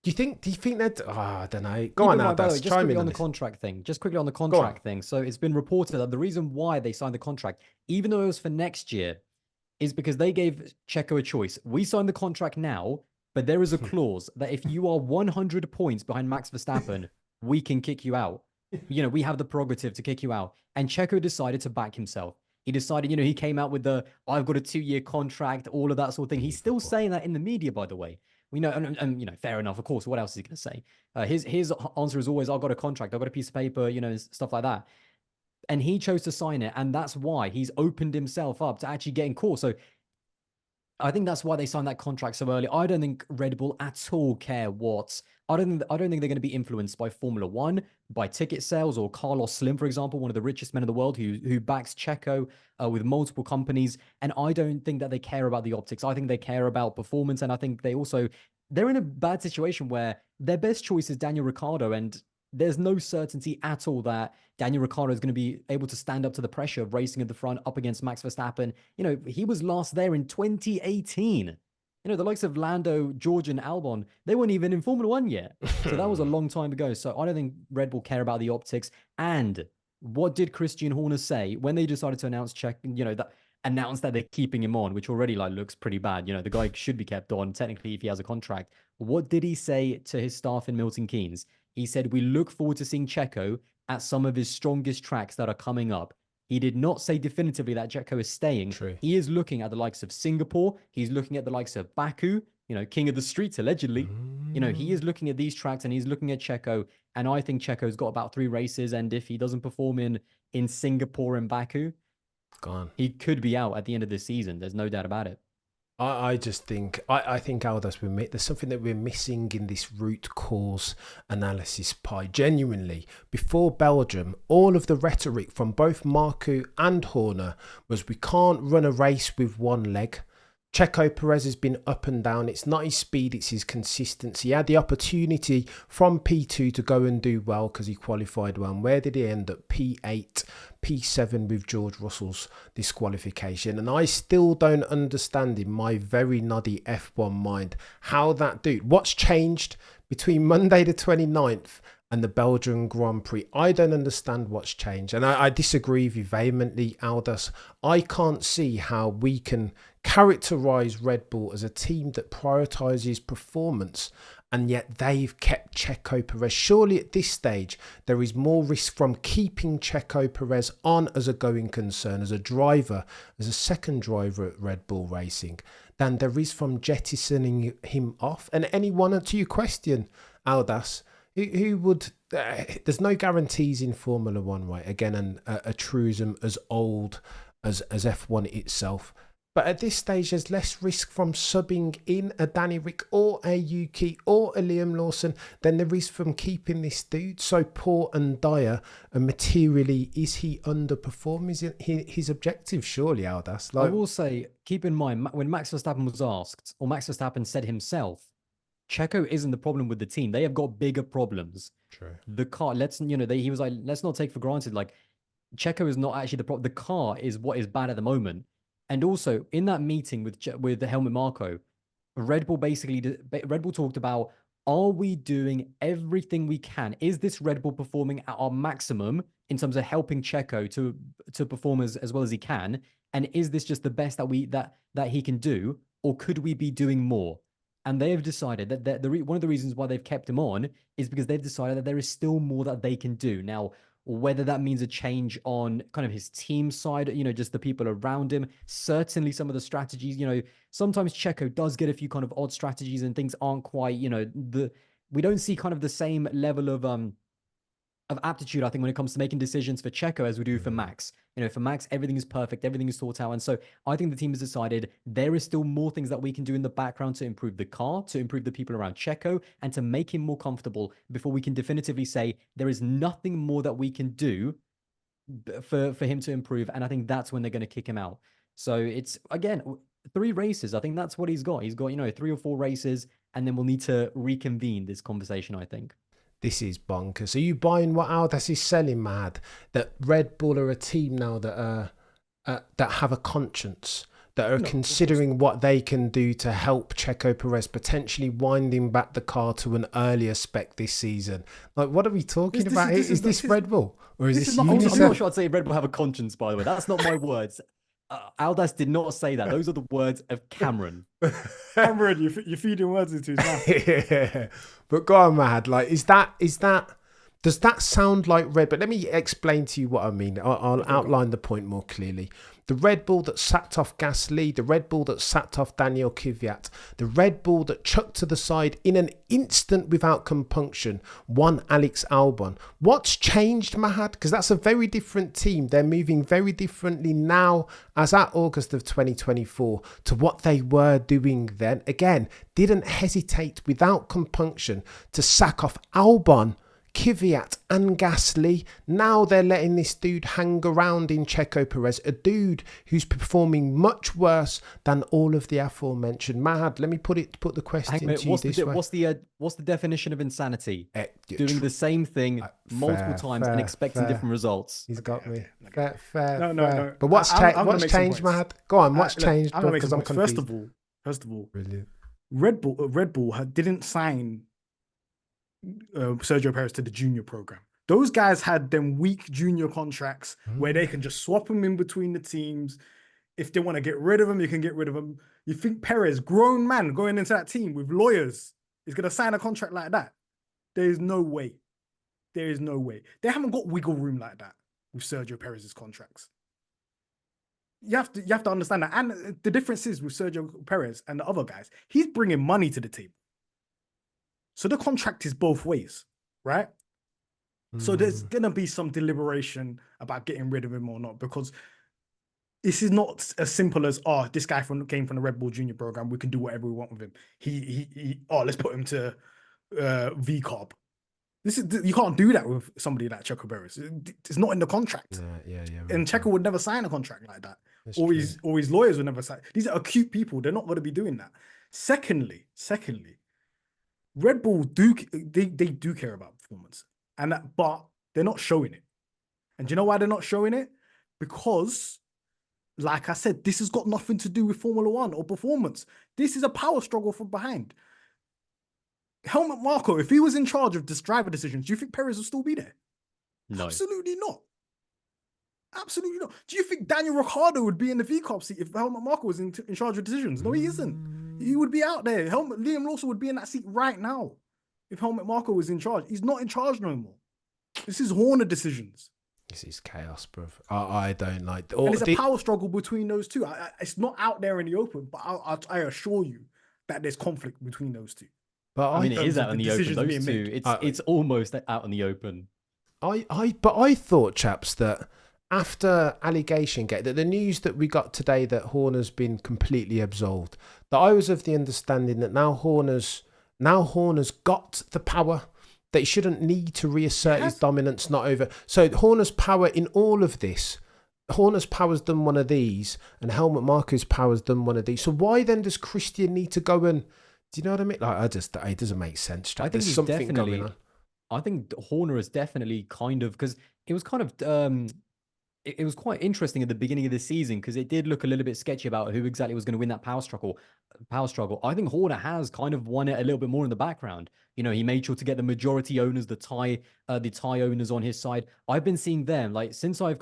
Do you think that? I don't know. Go on now, just quickly on the contract thing. Just quickly on the contract thing. So it's been reported that the reason why they signed the contract, even though it was for next year, is because they gave Checo a choice. We signed the contract now, but there is a clause that if you are 100 points behind Max Verstappen, we can kick you out. You know, we have the prerogative to kick you out. And Checo decided to back himself. He decided, he came out with I've got a 2-year contract, all of that sort of thing. He's still saying that in the media, by the way. We know, and fair enough, of course. What else is he going to say? His answer is always, I've got a contract, I've got a piece of paper, stuff like that. And he chose to sign it, and that's why he's opened himself up to actually getting caught. So I think that's why they signed that contract so early. I don't think Red Bull at all care what. I don't think they're going to be influenced by Formula One, by ticket sales, or Carlos Slim, for example, one of the richest men in the world who backs Checo with multiple companies. And I don't think that they care about the optics. I think they care about performance, and I think they're in a bad situation where their best choice is Daniel Ricciardo, and there's no certainty at all that Daniel Ricciardo is going to be able to stand up to the pressure of racing at the front up against Max Verstappen. He was last there in 2018. The likes of Lando, George, and Albon, they weren't even in Formula One yet. So that was a long time ago. So I don't think Red Bull care about the optics. And what did Christian Horner say when they decided to announce that they're keeping him on, which already looks pretty bad. The guy should be kept on technically if he has a contract. What did he say to his staff in Milton Keynes? He said, we look forward to seeing Checo at some of his strongest tracks that are coming up. He did not say definitively that Checo is staying. True. He is looking at the likes of Singapore. He's looking at the likes of Baku, king of the streets, allegedly. He is looking at these tracks and he's looking at Checo. And I think Checo's got about 3 races. And if he doesn't perform in Singapore and Baku, gone. He could be out at the end of the season. There's no doubt about it. I just think, I think, Aldous, there's something that we're missing in this root cause analysis pie. Genuinely, before Belgium, all of the rhetoric from both Marku and Horner was we can't run a race with one leg. Checo Perez has been up and down. It's not his speed, it's his consistency. He had the opportunity from P2 to go and do well because he qualified well. And where did he end up? P8, P7 with George Russell's disqualification. And I still don't understand in my very noddy F1 mind how that dude, what's changed between Monday the 29th and the Belgian Grand Prix. I don't understand what's changed. And I disagree with you vehemently, Aldous. I can't see how we can characterise Red Bull as a team that prioritises performance, and yet they've kept Checo Perez. Surely at this stage, there is more risk from keeping Checo Perez on as a going concern, as a driver, as a second driver at Red Bull Racing, than there is from jettisoning him off. And anyone, to your question, Aldous, who would... there's no guarantees in Formula One, right? Again, a truism as old as F1 itself. But at this stage, there's less risk from subbing in a Danny Rick or a Yuki or a Liam Lawson than there is from keeping this dude so poor and dire. And materially, is he underperforming his objective? Surely, Aldous. I will say, keep in mind, when Max Verstappen was asked, or Max Verstappen said himself, Checo isn't the problem with the team. They have got bigger problems. True. The car, he was like, let's not take for granted, like, Checo is not actually the problem. The car is what is bad at the moment. And also, in that meeting with the Helmut Marko, Red Bull talked about, are we doing everything we can? Is this Red Bull performing at our maximum in terms of helping Checo to perform as well as he can? And is this just the best that he can do? Or could we be doing more? And they have decided that one of the reasons why they've kept him on is because they've decided that there is still more that they can do. Now, whether that means a change on kind of his team side, just the people around him, certainly some of the strategies, sometimes Checo does get a few kind of odd strategies and things aren't quite, we don't see kind of the same level of aptitude, I think, when it comes to making decisions for Checo as we do for Max. For Max, everything is perfect, everything is thought out. And so I think the team has decided there is still more things that we can do in the background to improve the car, to improve the people around Checo, and to make him more comfortable before we can definitively say there is nothing more that we can do for him to improve. And I think that's when they're going to kick him out. So it's, again, 3 races. I think that's what he's got. He's got, 3 or 4 races, and then we'll need to reconvene this conversation, I think. This is bonkers. Are you buying what Aldous is selling, Mahad? That Red Bull are a team now that have a conscience, that are considering what they can do to help Checo Perez, potentially winding back the car to an earlier spec this season. Like, what are we talking about? Is this Red Bull? Or is this I'm not sure I'd say Red Bull have a conscience, by the way. That's not my words. Aldous did not say that. Those are the words of Cameron. Cameron, you're feeding words into his mouth. Yeah. But go on, Mahad. Like, does that sound like Red Bull? Let me explain to you what I mean. I'll outline the point more clearly. The Red Bull that sacked off Gasly, the Red Bull that sacked off Daniel Kvyat, the Red Bull that chucked to the side in an instant without compunction won Alex Albon. What's changed, Mahad? Because that's a very different team. They're moving very differently now as at August of 2024 to what they were doing then. Again, didn't hesitate without compunction to sack off Albon, Kvyat and Gasly. Now they're letting this dude hang around in Checo Perez, a dude who's performing much worse than all of the aforementioned. Mahad, let me put the question to you this way. What's the definition of insanity? Doing the same thing multiple times and expecting different results. He's got me. Okay. Fair. No. But what's changed, Mahad? Go on, what's changed? Because I'm confused. First of all, brilliant. Red Bull didn't sign Sergio Perez to the junior program. Those guys had them weak junior contracts where they can just swap them in between the teams. If they want to get rid of them, you can get rid of them. You think Perez, grown man, going into that team with lawyers, is going to sign a contract like that? There is no way. There is no way. They haven't got wiggle room like that with Sergio Perez's contracts. You have to understand that. And the difference is with Sergio Perez and the other guys, he's bringing money to the table. So the contract is both ways, right? So there's going to be some deliberation about getting rid of him or not, because this is not as simple as, this guy came from the Red Bull Junior program. We can do whatever we want with him. Let's put him to VCOB. You can't do that with somebody like Checo Perez. It's not in the contract. Yeah. And Checo would never sign a contract like that. That's Or true. his lawyers would never sign. These are acute people. They're not going to be doing that. Secondly, Red Bull do care about performance, but they're not showing it. And do you know why they're not showing it? Because, like I said, this has got nothing to do with Formula One or performance. This is a power struggle from behind. Helmut Marko, if he was in charge of this driver decisions, do you think Perez will still be there? No. Absolutely not. Absolutely not. Do you think Daniel Ricciardo would be in the V-Carb seat if Helmut Marko was in charge of decisions? No, he isn't. He would be out there. Liam Lawson would be in that seat right now if Helmut Marko was in charge. He's not in charge no more. This is Horner decisions. This is chaos, bro. I don't like. And it's a power struggle between those two. It's not out there in the open, but I assure you that there's conflict between those two. But I mean, it is out in the open. Those two, it's almost out in the open. But I thought, chaps, that after allegation gate, that the news that we got today that Horner's been completely absolved, that I was of the understanding that now Horner's got the power, that he shouldn't need to reassert his dominance, not over. So Horner's power in all of this, Horner's power's done one of these, and Helmut Marko's power's done one of these. So why then does Christian need to go and, do you know what I mean? Like, it doesn't make sense. I think there's something going on. I think Horner is definitely kind of, because it was kind of, it was quite interesting at the beginning of the season because it did look a little bit sketchy about who exactly was going to win that power struggle. I think Horner has kind of won it a little bit more in the background. You know, he made sure to get the majority owners, the tie owners on his side. I've been seeing them since I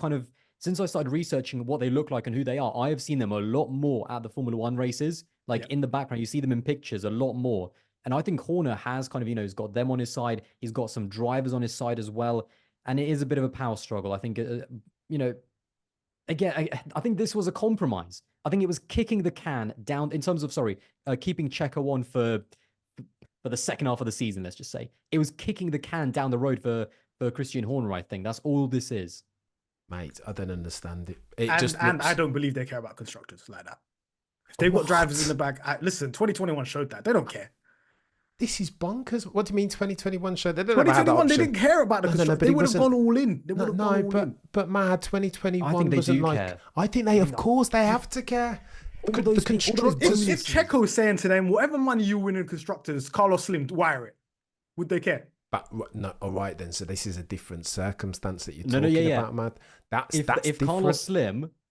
started researching what they look like and who they are. I have seen them a lot more at the Formula One races. In the background, you see them in pictures a lot more. And I think Horner has kind of, he's got them on his side. He's got some drivers on his side as well. And it is a bit of a power struggle. I think, again, I think this was a compromise. I think it was kicking the can down in terms of, keeping Checo on for the second half of the season, let's just say. It was kicking the can down the road for Christian Horner, I think. That's all this is. Mate, I don't understand it. And I don't believe they care about constructors like that. If they've got drivers in the back, listen, 2021 showed that. They don't care. This is bonkers. What do you mean 2021 showed? They 2021, they didn't care about the constructor. They would have gone all in. But Mahad, 2021 I think they wasn't like... Care. I think they, of course, they have to care. If Checo is saying to them, whatever money you win in constructors, Carlos Slim, wire it, would they care? But no, all right then. So this is a different circumstance that you're talking about, Mahad. That's different.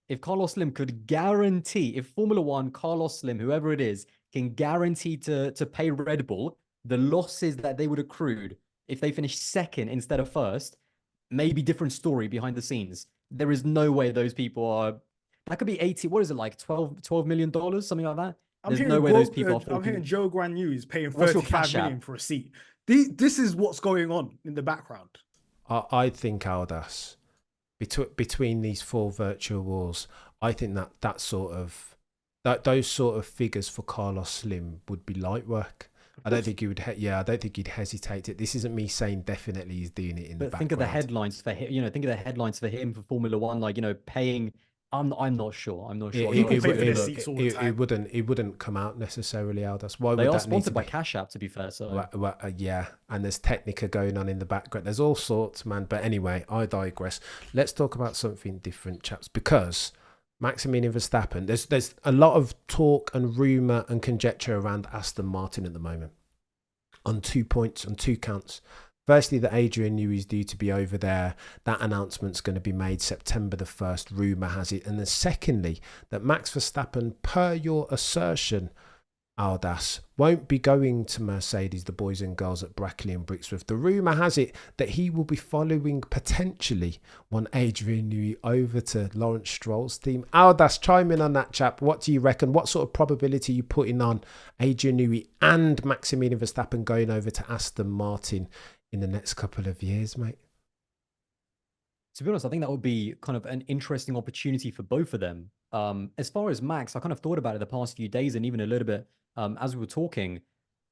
If Carlos Slim could guarantee, if Formula One, Carlos Slim, whoever it is, can guarantee to pay Red Bull the losses that they would accrued if they finished second instead of first, maybe different story behind the scenes. There is no way those people are. That could be 80. What is it like? $12 million, something like that. There's no way those people are. I'm hearing Joe Guanyu is paying 35 million for a seat. This is what's going on in the background. I think Aldas, between these four virtual wars, I think that sort of. Those sort of figures for Carlos Slim would be light work. I don't think he would. I don't think he'd hesitate it. This isn't me saying definitely he's doing it in the background. Think of the headlines for him. Think of the headlines for him for Formula One. paying. I'm not sure. It wouldn't come out necessarily, Aldas. Why would they are that sponsored by Cash App, to be fair. So yeah, and there's Technica going on in the background. There's all sorts, man. But anyway, I digress. Let's talk about something different, chaps, because Maximilian Verstappen, there's a lot of talk and rumour and conjecture around Aston Martin at the moment on 2 points, on 2 counts. Firstly, that Adrian Newey is due to be over there. That announcement's going to be made September the 1st, rumour has it. And then secondly, that Max Verstappen, per your assertion, Aldas, won't be going to Mercedes, the boys and girls at Brackley and Brixworth. The rumour has it that he will be following potentially one Adrian Newey over to Lawrence Stroll's team. Aldas, chime in on that, chap. What do you reckon? What sort of probability are you putting on Adrian Newey and Maximilian Verstappen going over to Aston Martin in the next couple of years, mate? To be honest, I think that would be kind of an interesting opportunity for both of them. As far as Max, I kind of thought about it the past few days and even a little bit as we were talking.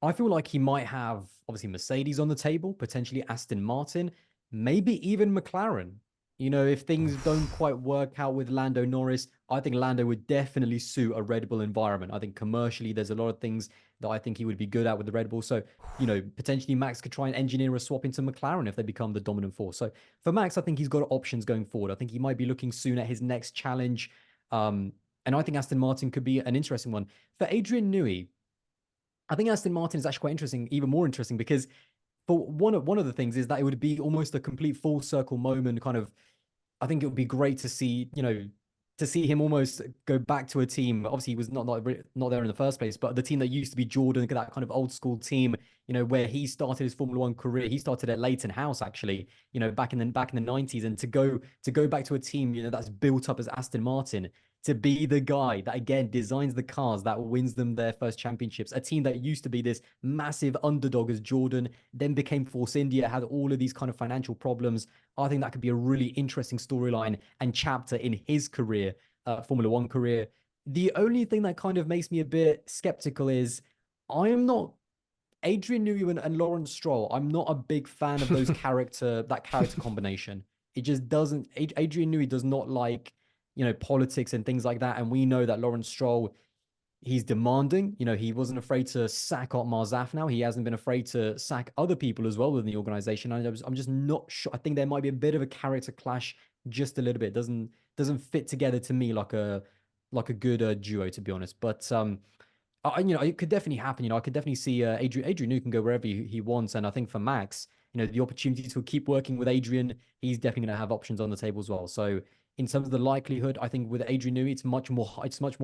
I feel like he might have, obviously, Mercedes on the table, potentially Aston Martin, maybe even McLaren. If things don't quite work out with Lando Norris, I think Lando would definitely suit a Red Bull environment. I think commercially, there's a lot of things that I think he would be good at with the Red Bull. So, potentially Max could try and engineer a swap into McLaren if they become the dominant force. So for Max, I think he's got options going forward. I think he might be looking soon at his next challenge. And I think Aston Martin could be an interesting one. For Adrian Newey, I think Aston Martin is actually quite interesting, even more interesting, because for one of the things is that it would be almost a complete full circle moment. Kind of, I think it would be great to see, to see him almost go back to a team. Obviously, he was not there in the first place, but the team that used to be Jordan, that kind of old school team, where he started his Formula One career. He started at Leighton House, actually, back in the 90s, and to go back to a team, that's built up as Aston Martin, to be the guy that again designs the cars that wins them their first championships. A team that used to be this massive underdog as Jordan, then became Force India, had all of these kind of financial problems. I think that could be a really interesting storyline and chapter in his career, Formula One career. The only thing that kind of makes me a bit skeptical is I am not Adrian Newey and Lawrence Stroll. I'm not a big fan of that character combination. It just doesn't. Adrian Newey does not like politics and things like that. And we know that Lawrence Stroll, he's demanding. He wasn't afraid to sack Otmar Zafnauer. He hasn't been afraid to sack other people as well within the organization. I'm just not sure. I think there might be a bit of a character clash, just a little bit. Doesn't fit together to me like a good duo, to be honest. But it could definitely happen. I could definitely see Adrian Newey can go wherever he wants. And I think for Max, the opportunity to keep working with Adrian, he's definitely going to have options on the table as well. So in terms of the likelihood, I think with Adrian Newey, it's much more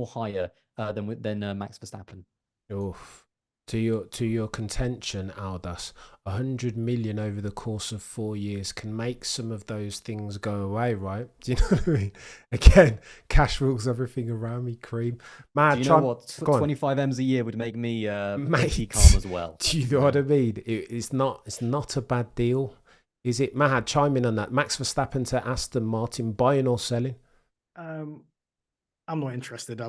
higher than Max Verstappen. Oof. To your contention, Aldas, 100 million over the course of 4 years can make some of those things go away, right? Do you know what I mean? Again, cash rules everything around me, cream. Man, do you know what? 25 M's a year would make me pretty calm as well. Do you know what I mean? It's not a bad deal. Is it? Mahad, chime in on that. Max Verstappen to Aston Martin, buying or selling? I'm not interested. I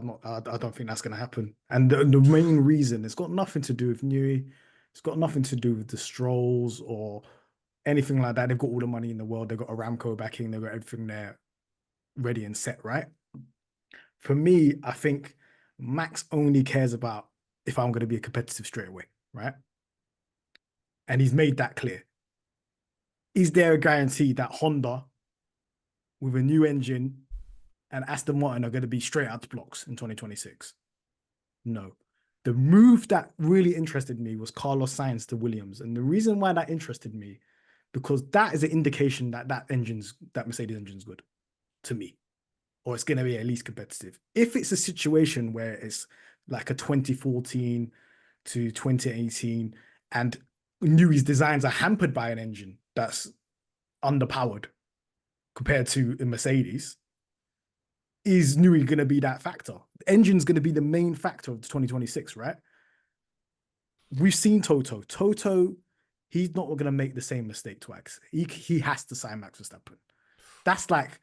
don't think that's going to happen. And the main reason, it's got nothing to do with Newey. It's got nothing to do with the Strolls or anything like that. They've got all the money in the world. They've got Aramco backing. They've got everything there ready and set, right? For me, I think Max only cares about if I'm going to be competitive straight away, right? And he's made that clear. Is there a guarantee that Honda, with a new engine, and Aston Martin are going to be straight out the blocks in 2026? No. The move that really interested me was Carlos Sainz to Williams. And the reason why that interested me, because that is an indication that Mercedes engine's good to me, or it's going to be at least competitive. If it's a situation where it's like a 2014 to 2018 and Newey's designs are hampered by an engine that's underpowered compared to a Mercedes, is Newey going to be that factor? The engine's going to be the main factor of the 2026, right? We've seen Toto. Toto, he's not going to make the same mistake twice. He has to sign Max Verstappen. That's like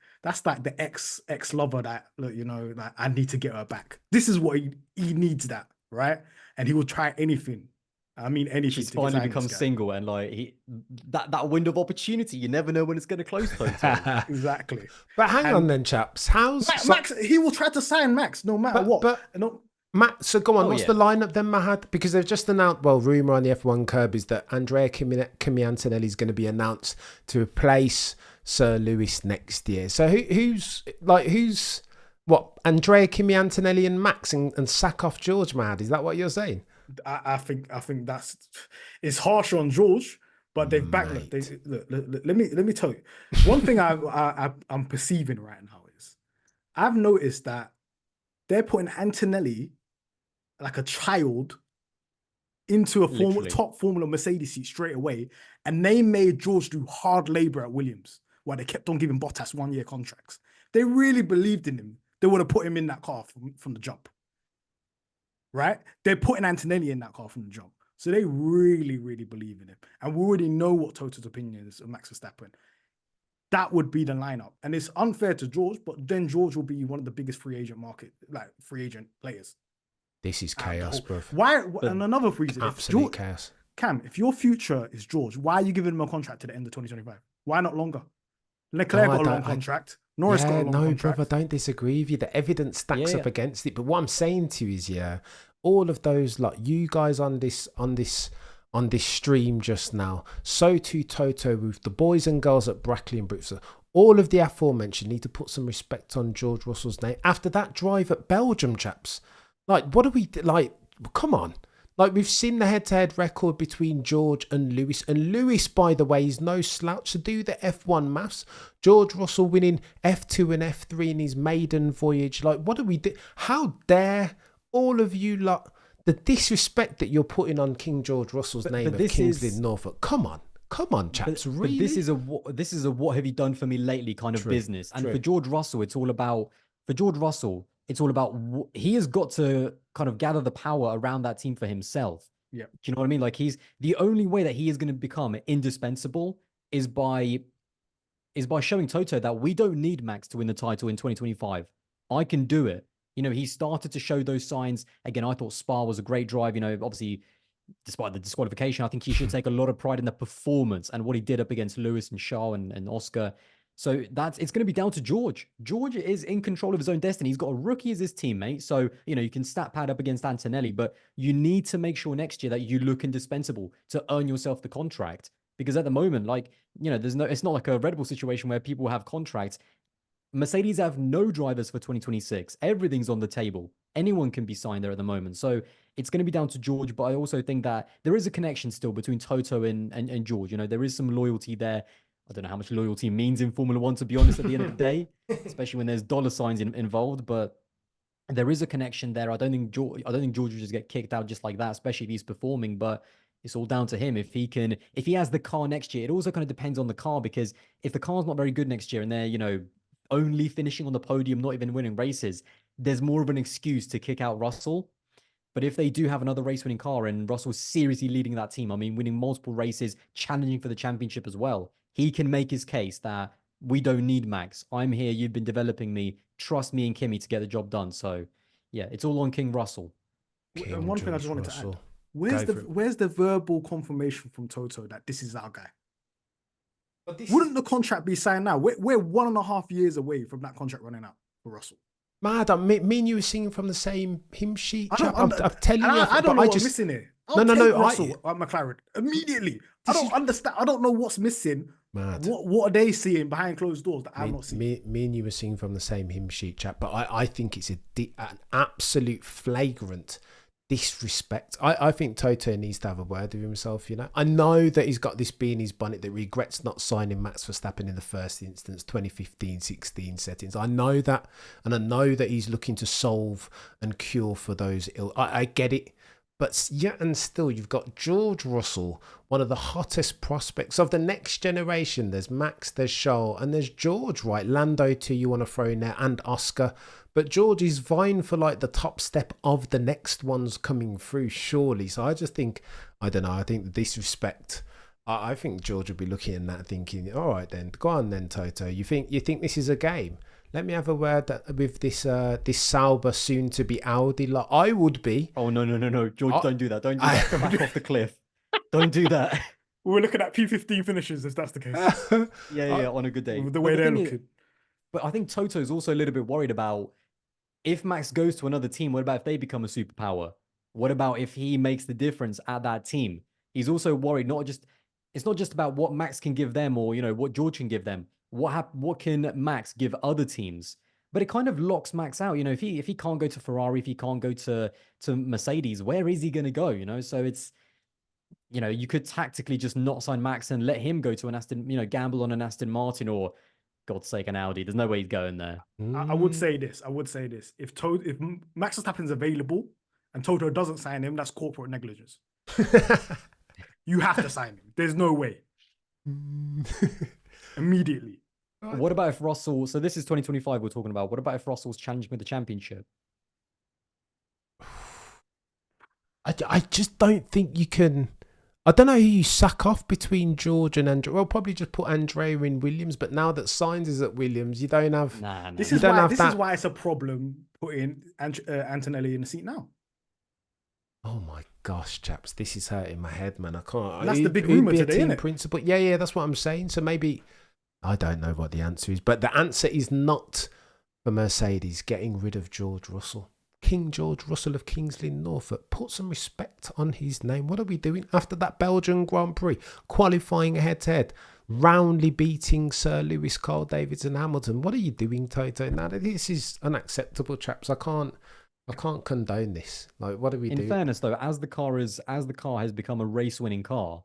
the ex-lover that, look, like, I need to get her back. This is what he needs, that, right? And he will try anything. I mean, anything. She's finally become single, and like that window of opportunity, you never know when it's going to close. Toto. Exactly. But hang on then, chaps. Max? He will try to sign Max no matter what. But Matt, so go on. What's the lineup then, Mahad? Because they've just announced. Well, rumor on the F1 curb is that Andrea Kimi Antonelli is going to be announced to replace Sir Lewis next year. So who's what? Andrea Kimi Antonelli and Max and sack off George, Mahad? Is that what you're saying? I think it's harsh on George, but they've backed. Let me tell you one thing. I'm perceiving right now is I've noticed that they're putting Antonelli like a child into a top Formula Mercedes seat straight away, and they made George do hard labor at Williams while they kept on giving Bottas 1-year contracts. They really believed in him. They would have put him in that car from the jump. Right? They're putting Antonelli in that car from the jump. So they really, really believe in him. And we already know what Toto's opinion is of Max Verstappen. That would be the lineup. And it's unfair to George, but then George will be one of the biggest free agent players. This is chaos, bro. Why? And another reason. Absolute chaos. Cam, if your future is George, why are you giving him a contract to the end of 2025? Why not longer? Leclerc got a long contract. Norris got a long contract. No, brother, I don't disagree with you. The evidence stacks up against it. But what I'm saying to you is, all of those, like you guys on this stream just now, so too Toto, with the boys and girls at Brackley and Brixton, all of the aforementioned need to put some respect on George Russell's name after that drive at Belgium, chaps. Like, what are we like? Come on. Like, we've seen the head-to-head record between George and Lewis. And Lewis, by the way, is no slouch. So do the F1 maths. George Russell winning F2 and F3 in his maiden voyage. Like, what do we do? How dare all of you lot, the disrespect that you're putting on King George Russell's name of Kingsley Norfolk. Come on, chaps. Really? But this is a what have you done for me lately kind of business. And for George Russell, it's all about he has got to kind of gather the power around that team for himself. Yeah. Do you know what I mean? Like, he's the only way that he is going to become indispensable is by showing Toto that we don't need Max to win the title in 2025. I can do it. You know, he started to show those signs. Again, I thought Spa was a great drive. You know, obviously, despite the disqualification, I think he should take a lot of pride in the performance and what he did up against Lewis and Shaw and Oscar. So it's going to be down to George. George is in control of his own destiny. He's got a rookie as his teammate. So, you know, you can stat pad up against Antonelli, but you need to make sure next year that you look indispensable to earn yourself the contract. Because at the moment, like, you know, it's not like a Red Bull situation where people have contracts. Mercedes have no drivers for 2026. Everything's on the table. Anyone can be signed there at the moment. So it's going to be down to George, but I also think that there is a connection still between Toto and George. You know, there is some loyalty there. I don't know how much loyalty means in Formula One, to be honest, at the end of the day, especially when there's dollar signs involved. But there is a connection there. I don't think George would just get kicked out just like that, especially if he's performing. But it's all down to him. If he has the car next year, it also kind of depends on the car, because if the car's not very good next year and they're, you know, only finishing on the podium, not even winning races, there's more of an excuse to kick out Russell. But if they do have another race-winning car and Russell's seriously leading that team, I mean, winning multiple races, challenging for the championship as well, he can make his case that we don't need Max. I'm here. You've been developing me. Trust me and Kimi to get the job done. So, yeah, it's all on King Russell. And one thing I just wanted to add. Where's the verbal confirmation from Toto that this is our guy? Wouldn't the contract be signed now? We're 1.5 years away from that contract running out for Russell. Mahad, me and you were singing from the same hymn sheet. I'm telling you, I don't know what's missing here. No, Russell at McLaren immediately. I don't understand. I don't know what's missing. Mad. What are they seeing behind closed doors that I'm not seeing? Me and you were singing from the same hymn sheet, chap. But I think it's an absolute flagrant disrespect. I think Toto needs to have a word with himself, you know. I know that he's got this bee in his bonnet that regrets not signing Max Verstappen in the first instance, 2015-16 settings. I know that, and I know that he's looking to solve and cure for those ill. I get it. But yet and still, you've got George Russell, one of the hottest prospects of the next generation. There's Max, there's Charles, and there's George, right? Lando too, you want to throw in there, and Oscar. But George is vying for like the top step of the next ones coming through, surely. So I just think, I don't know, I think the disrespect, I think George would be looking at that thinking, all right then, go on then, Toto. You think this is a game? Let me have a word with this Sauber soon to be Audi. Like, I would be. Oh no, George, don't do that. Don't do that. Come back off the cliff. Don't do that. We're looking at P15 finishes if that's the case. yeah, on a good day. The way they're looking. But I think Toto's also a little bit worried about if Max goes to another team, what about if they become a superpower? What about if he makes the difference at that team? He's also worried it's not just about what Max can give them or, you know, what George can give them. What can Max give other teams? But it kind of locks Max out. You know, if he can't go to Ferrari, if he can't go to Mercedes, where is he going to go? You know, so it's, you know, you could tactically just not sign Max and let him go to an Aston, you know, gamble on an Aston Martin or, God's sake, an Audi. There's no way he's going there. I would say this. If Max Verstappen's available and Toto doesn't sign him, that's corporate negligence. You have to sign him. There's no way. Immediately. What about if Russell, so this is 2025 we're talking about, what about if Russell's challenging with the championship? I just don't think you can. I don't know who you sack off between George and Andrea. Well, probably just put Andrea in Williams, but now that Sainz is at Williams, you don't have. Nah. This is why it's a problem putting Antonelli in the seat now. Oh my gosh, chaps, this is hurting my head, man. I can't. That's the big rumor today, isn't it? Principle. Yeah, that's what I'm saying. So maybe I don't know what the answer is, but the answer is not for Mercedes getting rid of George Russell. King George Russell of Kingsley, Norfolk. Put some respect on his name. What are we doing after that Belgian Grand Prix? Qualifying head-to-head, roundly beating Sir Lewis, Carl Davids and Hamilton. What are you doing, Toto? Now, this is unacceptable, chaps. I I can't condone this. Like, what do we do? In fairness, though, as the car has become a race-winning car,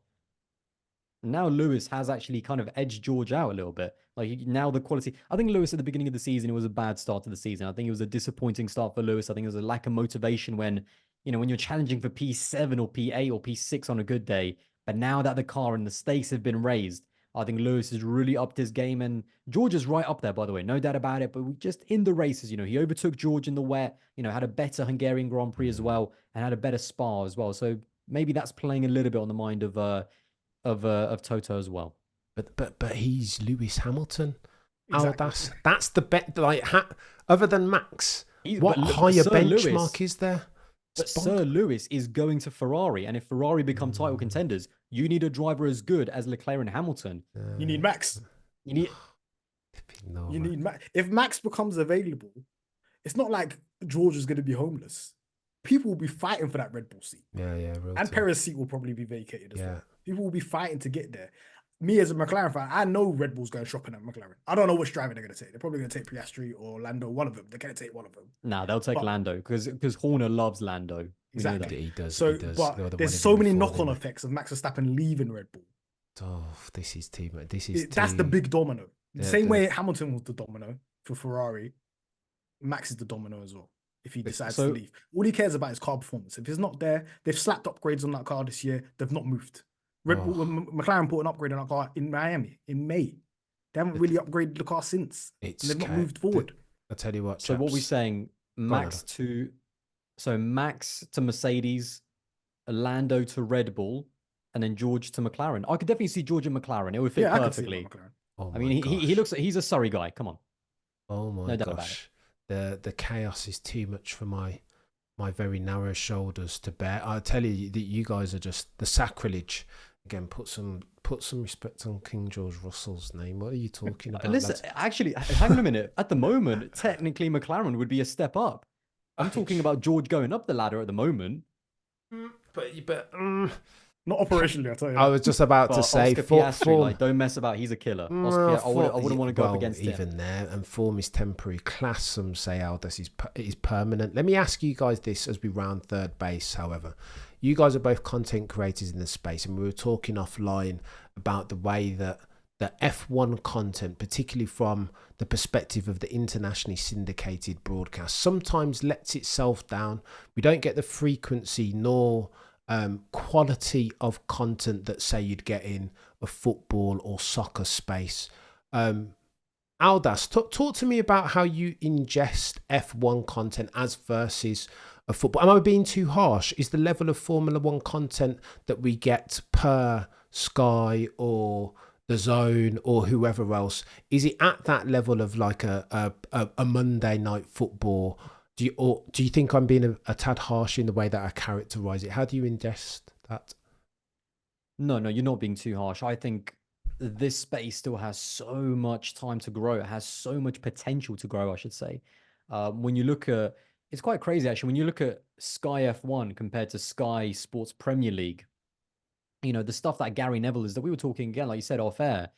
now Lewis has actually kind of edged George out a little bit. Like now the quality. I think Lewis at the beginning of the season, it was a bad start to the season. I think it was a disappointing start for Lewis. I think it was a lack of motivation when, when you're challenging for P7 or P8 or P6 on a good day. But now that the car and the stakes have been raised, I think Lewis has really upped his game. And George is right up there, by the way, no doubt about it. But we just in the races, he overtook George in the wet, had a better Hungarian Grand Prix as well, and had a better Spa as well. So maybe that's playing a little bit on the mind of Toto as well. But he's Lewis Hamilton. Exactly. Oh, that's the bet. Like, other than Max, what higher benchmark is there? But Sir Lewis is going to Ferrari, and if Ferrari become title contenders, you need a driver as good as Leclerc and Hamilton. You need Max. You need. You need Max. If Max becomes available, it's not like George is going to be homeless. People will be fighting for that Red Bull seat. Yeah. And Perez' seat will probably be vacated as Yeah. well. People will be fighting to get there. Me as a McLaren fan, I know Red Bull's going shopping at McLaren. I don't know which driver they're going to take. They're probably going to take Piastri or Lando, one of them. They're going to take one of them. Nah, they'll take Lando because Horner loves Lando. Exactly. He does. So, he does. but there's so many knock-on effects of Max Verstappen leaving Red Bull. Oh, this is too much. That's the big domino. The Yeah, same way Hamilton was the domino for Ferrari, Max is the domino as well. If he decides to leave, all he cares about is car performance. If it's not there, they've slapped upgrades on that car this year. They've not moved. Red Bull, McLaren put an upgrade on that car in Miami in May. They haven't really upgraded the car since. They've not moved forward. I'll tell you what. So chaps. what we're saying, Max to Mercedes, Lando to Red Bull, and then George to McLaren. I could definitely see George and McLaren. It would fit perfectly. I mean, he's a Surrey guy. Come on. Oh my no doubt about it. The chaos is too much for my very narrow shoulders to bear. I tell you that you guys are just the sacrilege. Again, put some respect on King George Russell's name. What are you talking about? Listen, actually, hang on a minute. At the moment, technically, McLaren would be a step up. I'm talking about George going up the ladder at the moment. But not operationally, I tell you. I was just about to say, Oscar Piastri, like, don't mess about. He's a killer. I wouldn't want to go up against him. Even there, and form is temporary. Class, some say, Aldous is permanent. Let me ask you guys this as we round third base. However, you guys are both content creators in the space, and we were talking offline about the way that the F1 content, particularly from the perspective of the internationally syndicated broadcast, sometimes lets itself down. We don't get the frequency nor quality of content that, say, you'd get in a football or soccer space. Aldas, talk to me about how you ingest F1 content as versus a football. Am I being too harsh? Is the level of Formula One content that we get per Sky or the Zone or whoever else, is it at that level of like a Monday night football? Do you think I'm being a tad harsh in the way that I characterize it? How do you ingest that? No, you're not being too harsh. I think this space still has so much time to grow. It has so much potential to grow, I should say. When you look at, it's quite crazy actually, when you look at Sky F1 compared to Sky Sports Premier League, the stuff that Gary Neville is, that we were talking again, like you said, off air,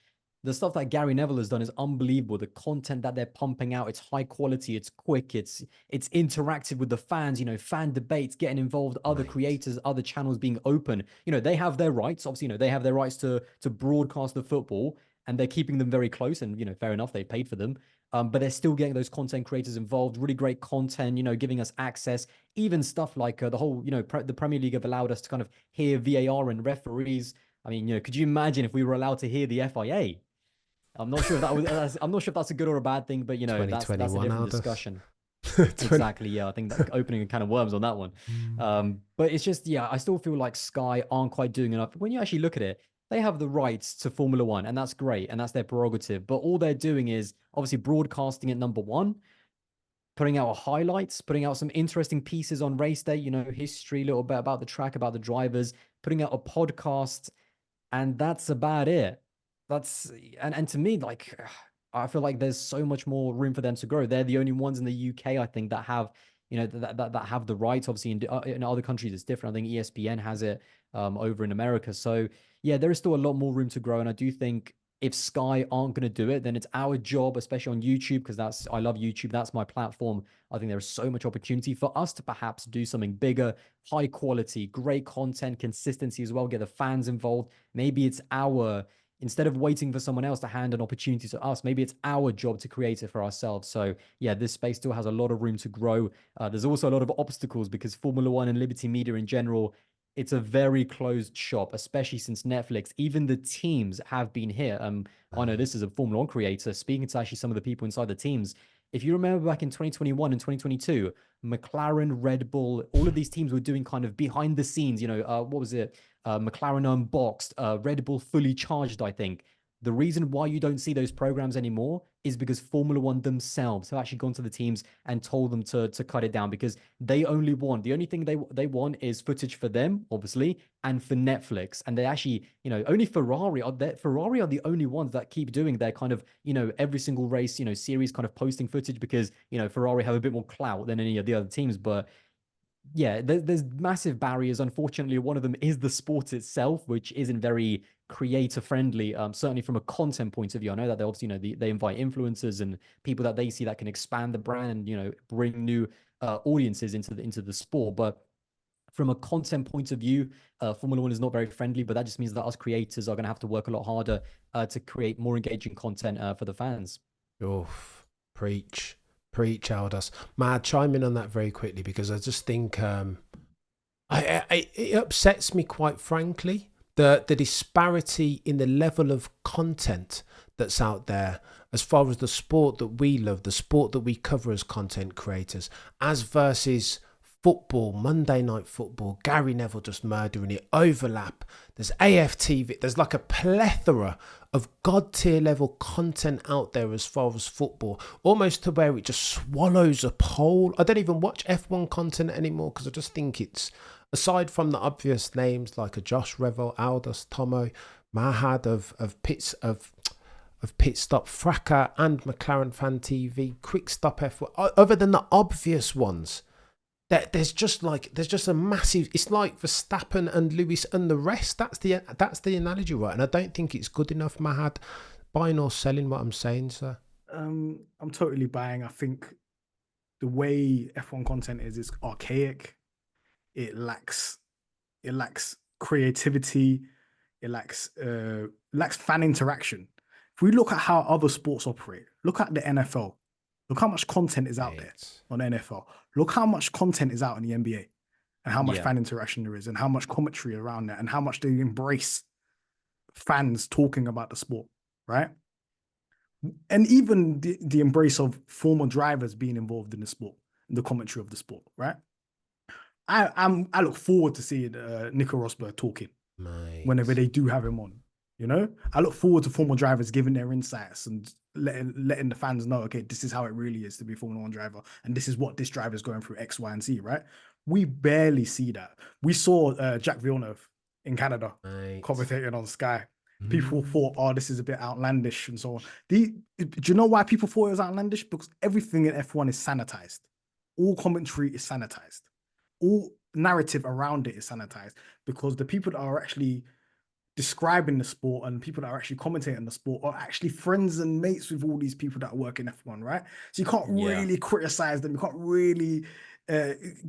the stuff that Gary Neville has done is unbelievable. The content that they're pumping out, it's high quality, it's quick, it's interactive with the fans, fan debates, getting involved, other creators, other channels being open. They have their rights, obviously, they have their rights to broadcast the football, and they're keeping them very close, and, fair enough, they paid for them. But they're still getting those content creators involved, really great content, giving us access, even stuff like the whole, the Premier League have allowed us to kind of hear VAR and referees. I mean, could you imagine if we were allowed to hear the FIA? I'm not sure if I'm not sure if that's a good or a bad thing, but that's a different discussion. Exactly, yeah. I think that opening a can of worms on that one. But it's just, I still feel like Sky aren't quite doing enough. When you actually look at it, they have the rights to Formula One, and that's great, and that's their prerogative. But all they're doing is obviously broadcasting at number one, putting out highlights, putting out some interesting pieces on race day, history, a little bit about the track, about the drivers, putting out a podcast, and that's about it. And to me, like, I feel like there's so much more room for them to grow. They're the only ones in the UK, I think, that have, that have the rights. Obviously, in other countries, it's different. I think ESPN has it over in America. So yeah, there is still a lot more room to grow. And I do think if Sky aren't going to do it, then it's our job, especially on YouTube, because I love YouTube. That's my platform. I think there's so much opportunity for us to perhaps do something bigger, high quality, great content, consistency as well, get the fans involved. Maybe it's instead of waiting for someone else to hand an opportunity to us, maybe it's our job to create it for ourselves. So yeah, this space still has a lot of room to grow. There's also a lot of obstacles because Formula One and Liberty Media in general, it's a very closed shop, especially since Netflix. Even the teams have been here. I know this is a Formula One creator speaking to actually some of the people inside the teams. If you remember back in 2021 and 2022, McLaren, Red Bull, all of these teams were doing kind of behind the scenes, what was it? McLaren Unboxed, Red Bull Fully Charged, I think. The reason why you don't see those programs anymore is because Formula One themselves have actually gone to the teams and told them to cut it down, because the only thing they want is footage for them, obviously, and for Netflix. And they actually, only Ferrari are the only ones that keep doing their kind of, every single race, series kind of posting footage, because, Ferrari have a bit more clout than any of the other teams. But yeah, there's massive barriers. Unfortunately, one of them is the sport itself, which isn't very creator friendly. Certainly from a content point of view, I know that they obviously, they invite influencers and people that they see that can expand the brand and bring new audiences into the sport. But from a content point of view, Formula One is not very friendly. But that just means that us creators are going to have to work a lot harder to create more engaging content for the fans. Oof, preach, Aldous. Mahad, chime in on that very quickly, because I just think it upsets me, quite frankly, the disparity in the level of content that's out there as far as the sport that we love, the sport that we cover as content creators, as versus football, Monday Night Football, Gary Neville just murdering it, overlap, there's AFTV, there's like a plethora of god tier level content out there as far as football, almost to where it just swallows a whole. I don't even watch F1 content anymore, because I just think it's, aside from the obvious names like a Josh Revel, Aldous, Tomo, Mahad of Pit Stop Fracas and McLaren Fan TV, Quick Stop F1, other than the obvious ones, there's just a massive, it's like Verstappen and Lewis and the rest. That's the analogy, right? And I don't think it's good enough, Mahad. Buying or selling what I'm saying, sir? I'm totally buying. I think the way F1 content is archaic. It lacks creativity. It lacks fan interaction. If we look at how other sports operate, look at the NFL. Look how much content is out there on NFL. Look how much content is out in the NBA, and how much fan interaction there is, and how much commentary around that, and how much they embrace fans talking about the sport, right? And even the embrace of former drivers being involved in the sport, in the commentary of the sport, right? I look forward to seeing Nico Rosberg talking whenever they do have him on. I look forward to former drivers giving their insights and letting the fans know, okay, this is how it really is to be a Formula One driver, and this is what this driver is going through X, Y, and Z, right? We barely see that. We saw Jack Villeneuve in Canada commentating on Sky. People thought, oh, this is a bit outlandish and so on. Do you know why people thought it was outlandish? Because everything in F1 is sanitized. All commentary is sanitized. All narrative around it is sanitized, because the people that are actually describing the sport and people that are actually commentating on the sport are actually friends and mates with all these people that work in F1, right? So you can't really criticize them. You can't really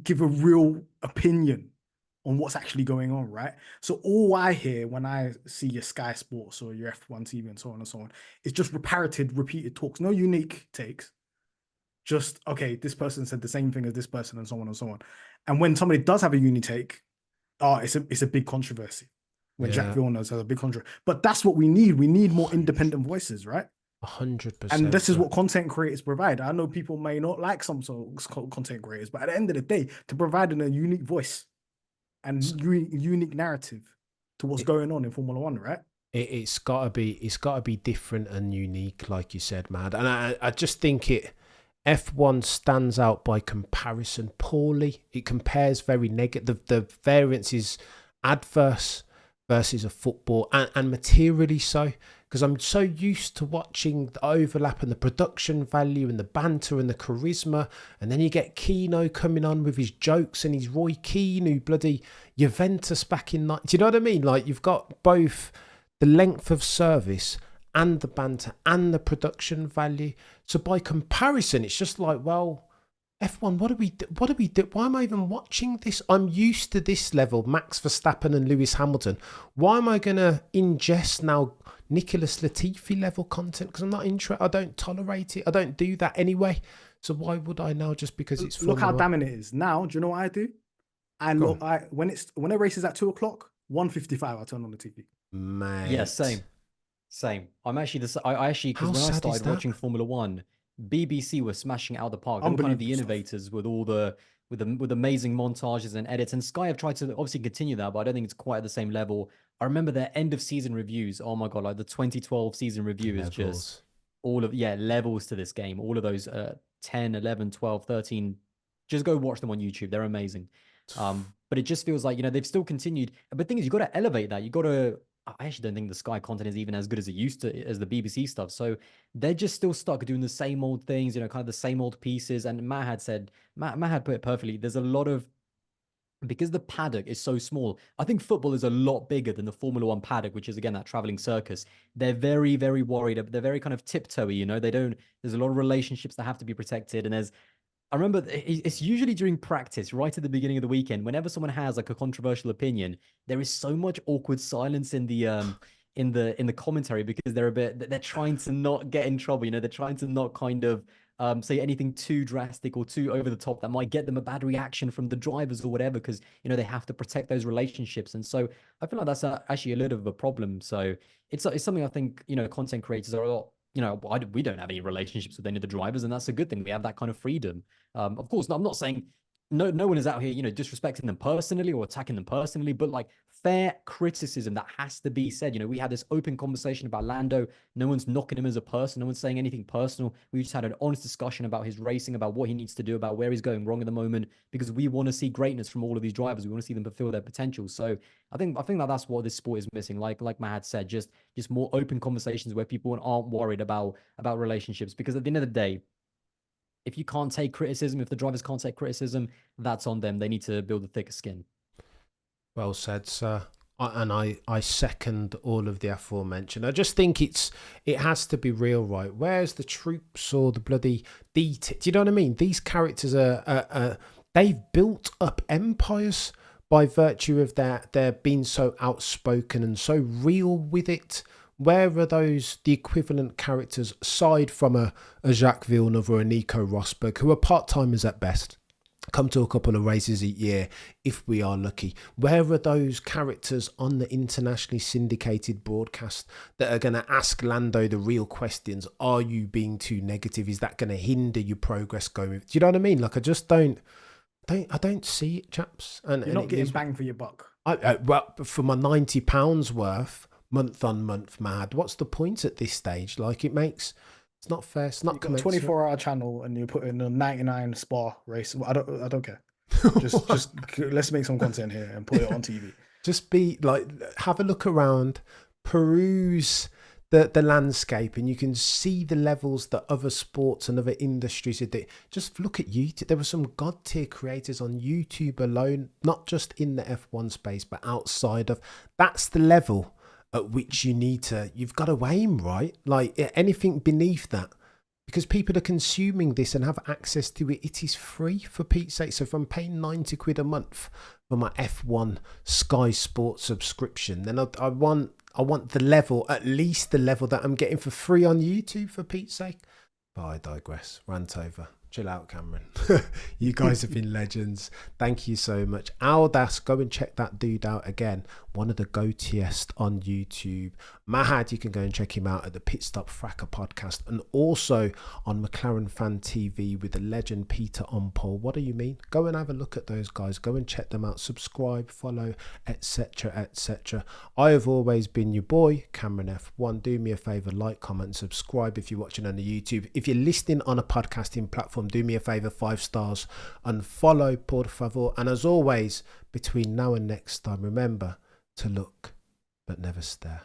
give a real opinion on what's actually going on, right? So all I hear when I see your Sky Sports or your F1 TV and so on is just repeated talks, no unique takes. Just, okay, this person said the same thing as this person and so on and so on. And when somebody does have a unique take, it's a big controversy. When Jack Villeneuve has a big controversy. But that's what we need. We need more independent voices, right? 100%. And this is what content creators provide. I know people may not like some sort of content creators, but at the end of the day, to provide a unique voice and unique narrative to what's going on in Formula One, right? It's gotta be different and unique, like you said, Mahad. And I just think F1 stands out by comparison poorly. It compares very negative. The variance is adverse versus a football, and materially so, because I'm so used to watching the overlap and the production value and the banter and the charisma, and then you get Kino coming on with his jokes and his Roy Keane, who bloody Juventus back in do you know what I mean? Like, you've got both the length of service and the banter and the production value. So by comparison, it's just like, well, F1, what do we do? Why am I even watching this? I'm used to this level, Max Verstappen and Lewis Hamilton. Why am I going to ingest now Nicholas Latifi level content? Because I'm not interested. I don't tolerate it. I don't do that anyway. So why would I now, just because it's Look how Formula damning it is. Now, do you know what I do? Go When a race is at 2:00, 1:55, I turn on the TV. Mate. Yeah, same. I'm actually I actually, because How when I sad is started that? watching Formula One, BBC was smashing it out of the park. They were kind of the Unbelievable stuff. innovators with all with amazing montages and edits. And Sky have tried to obviously continue that, but I don't think it's quite at the same level. I remember their end of season reviews. Oh my god, like the 2012 season review is just levels to this game. All of those 10, 11, 12, 13. Just go watch them on YouTube. They're amazing. But it just feels like, they've still continued. But the thing is, you got to elevate that. I actually don't think the Sky content is even as good as it used to, as the BBC stuff. So they're just still stuck doing the same old things, kind of the same old pieces. And Mahad put it perfectly. There's a lot of, because the paddock is so small, I think football is a lot bigger than the Formula One paddock, which is again that traveling circus. They're very, very worried. They're very kind of tiptoey, there's a lot of relationships that have to be protected. And I remember it's usually during practice, right at the beginning of the weekend, whenever someone has like a controversial opinion, there is so much awkward silence in the commentary, because they're trying to not get in trouble. They're trying to not kind of say anything too drastic or too over the top that might get them a bad reaction from the drivers or whatever, because they have to protect those relationships. And so I feel like that's actually a little of a problem. So it's something I think content creators are a lot. We don't have any relationships with any of the drivers, and that's a good thing. We have that kind of freedom. Of course, I'm not saying no one is out here, disrespecting them personally or attacking them personally, but like fair criticism that has to be said. We had this open conversation about Lando. No one's knocking him as a person. No one's saying anything personal. We just had an honest discussion about his racing, about what he needs to do, about where he's going wrong at the moment, because we want to see greatness from all of these drivers. We want to see them fulfill their potential. So I think that that's what this sport is missing. Like Mahad said, just more open conversations where people aren't worried about relationships, because at the end of the day, if you can't take criticism, if the drivers can't take criticism, that's on them. They need to build a thicker skin. Well said, sir. I second all of the aforementioned. I just think it has to be real, right? Where's the troops or the bloody DT? Do you know what I mean? These characters they've built up empires by virtue of their being so outspoken and so real with it. Where are the equivalent characters, aside from a Jacques Villeneuve or a Nico Rosberg, who are part-timers at best, come to a couple of races a year if we are lucky? Where are those characters on the internationally syndicated broadcast that are going to ask Lando the real questions? Are you being too negative? Is that going to hinder your progress going? Do you know what I mean? Like, I just don't see it, chaps. And You're not getting bang for your buck. Well, for my £90 worth, month on month, Mahad, what's the point at this stage? Like, it's not fair. It's not commensurate. 24-hour channel and you put in a 99 Spa race. I don't care. Just let's make some content here and put it on TV. Just be like, have a look around, peruse the landscape, and you can see the levels that other sports and other industries are doing. Just look at YouTube. There were some god tier creators on YouTube alone, not just in the F1 space, but outside of. That's the level at which you've got to aim, right? Like, anything beneath that, because people are consuming this and have access to it. It is free, for Pete's sake. So if I'm paying 90 quid a month for my F1 Sky Sports subscription, then I want the level, at least the level that I'm getting for free on YouTube, for Pete's sake. But I digress. Rant over. Chill out, Cameron. You guys have been legends. Thank you so much. Aldas, go and check that dude out again. One of the go-tiest on YouTube. Mahad, you can go and check him out at the Pit Stop Fracker podcast, and also on McLaren Fan TV with the legend Peter on pole. What do you mean? Go and have a look at those guys. Go and check them out. Subscribe, follow, etc., etc. I have always been your boy, Cameron F1. Do me a favor, like, comment, subscribe if you're watching on the YouTube. If you're listening on a podcasting platform, do me a favor, 5 stars and follow, por favor. And as always, between now and next time, remember to look but never stare.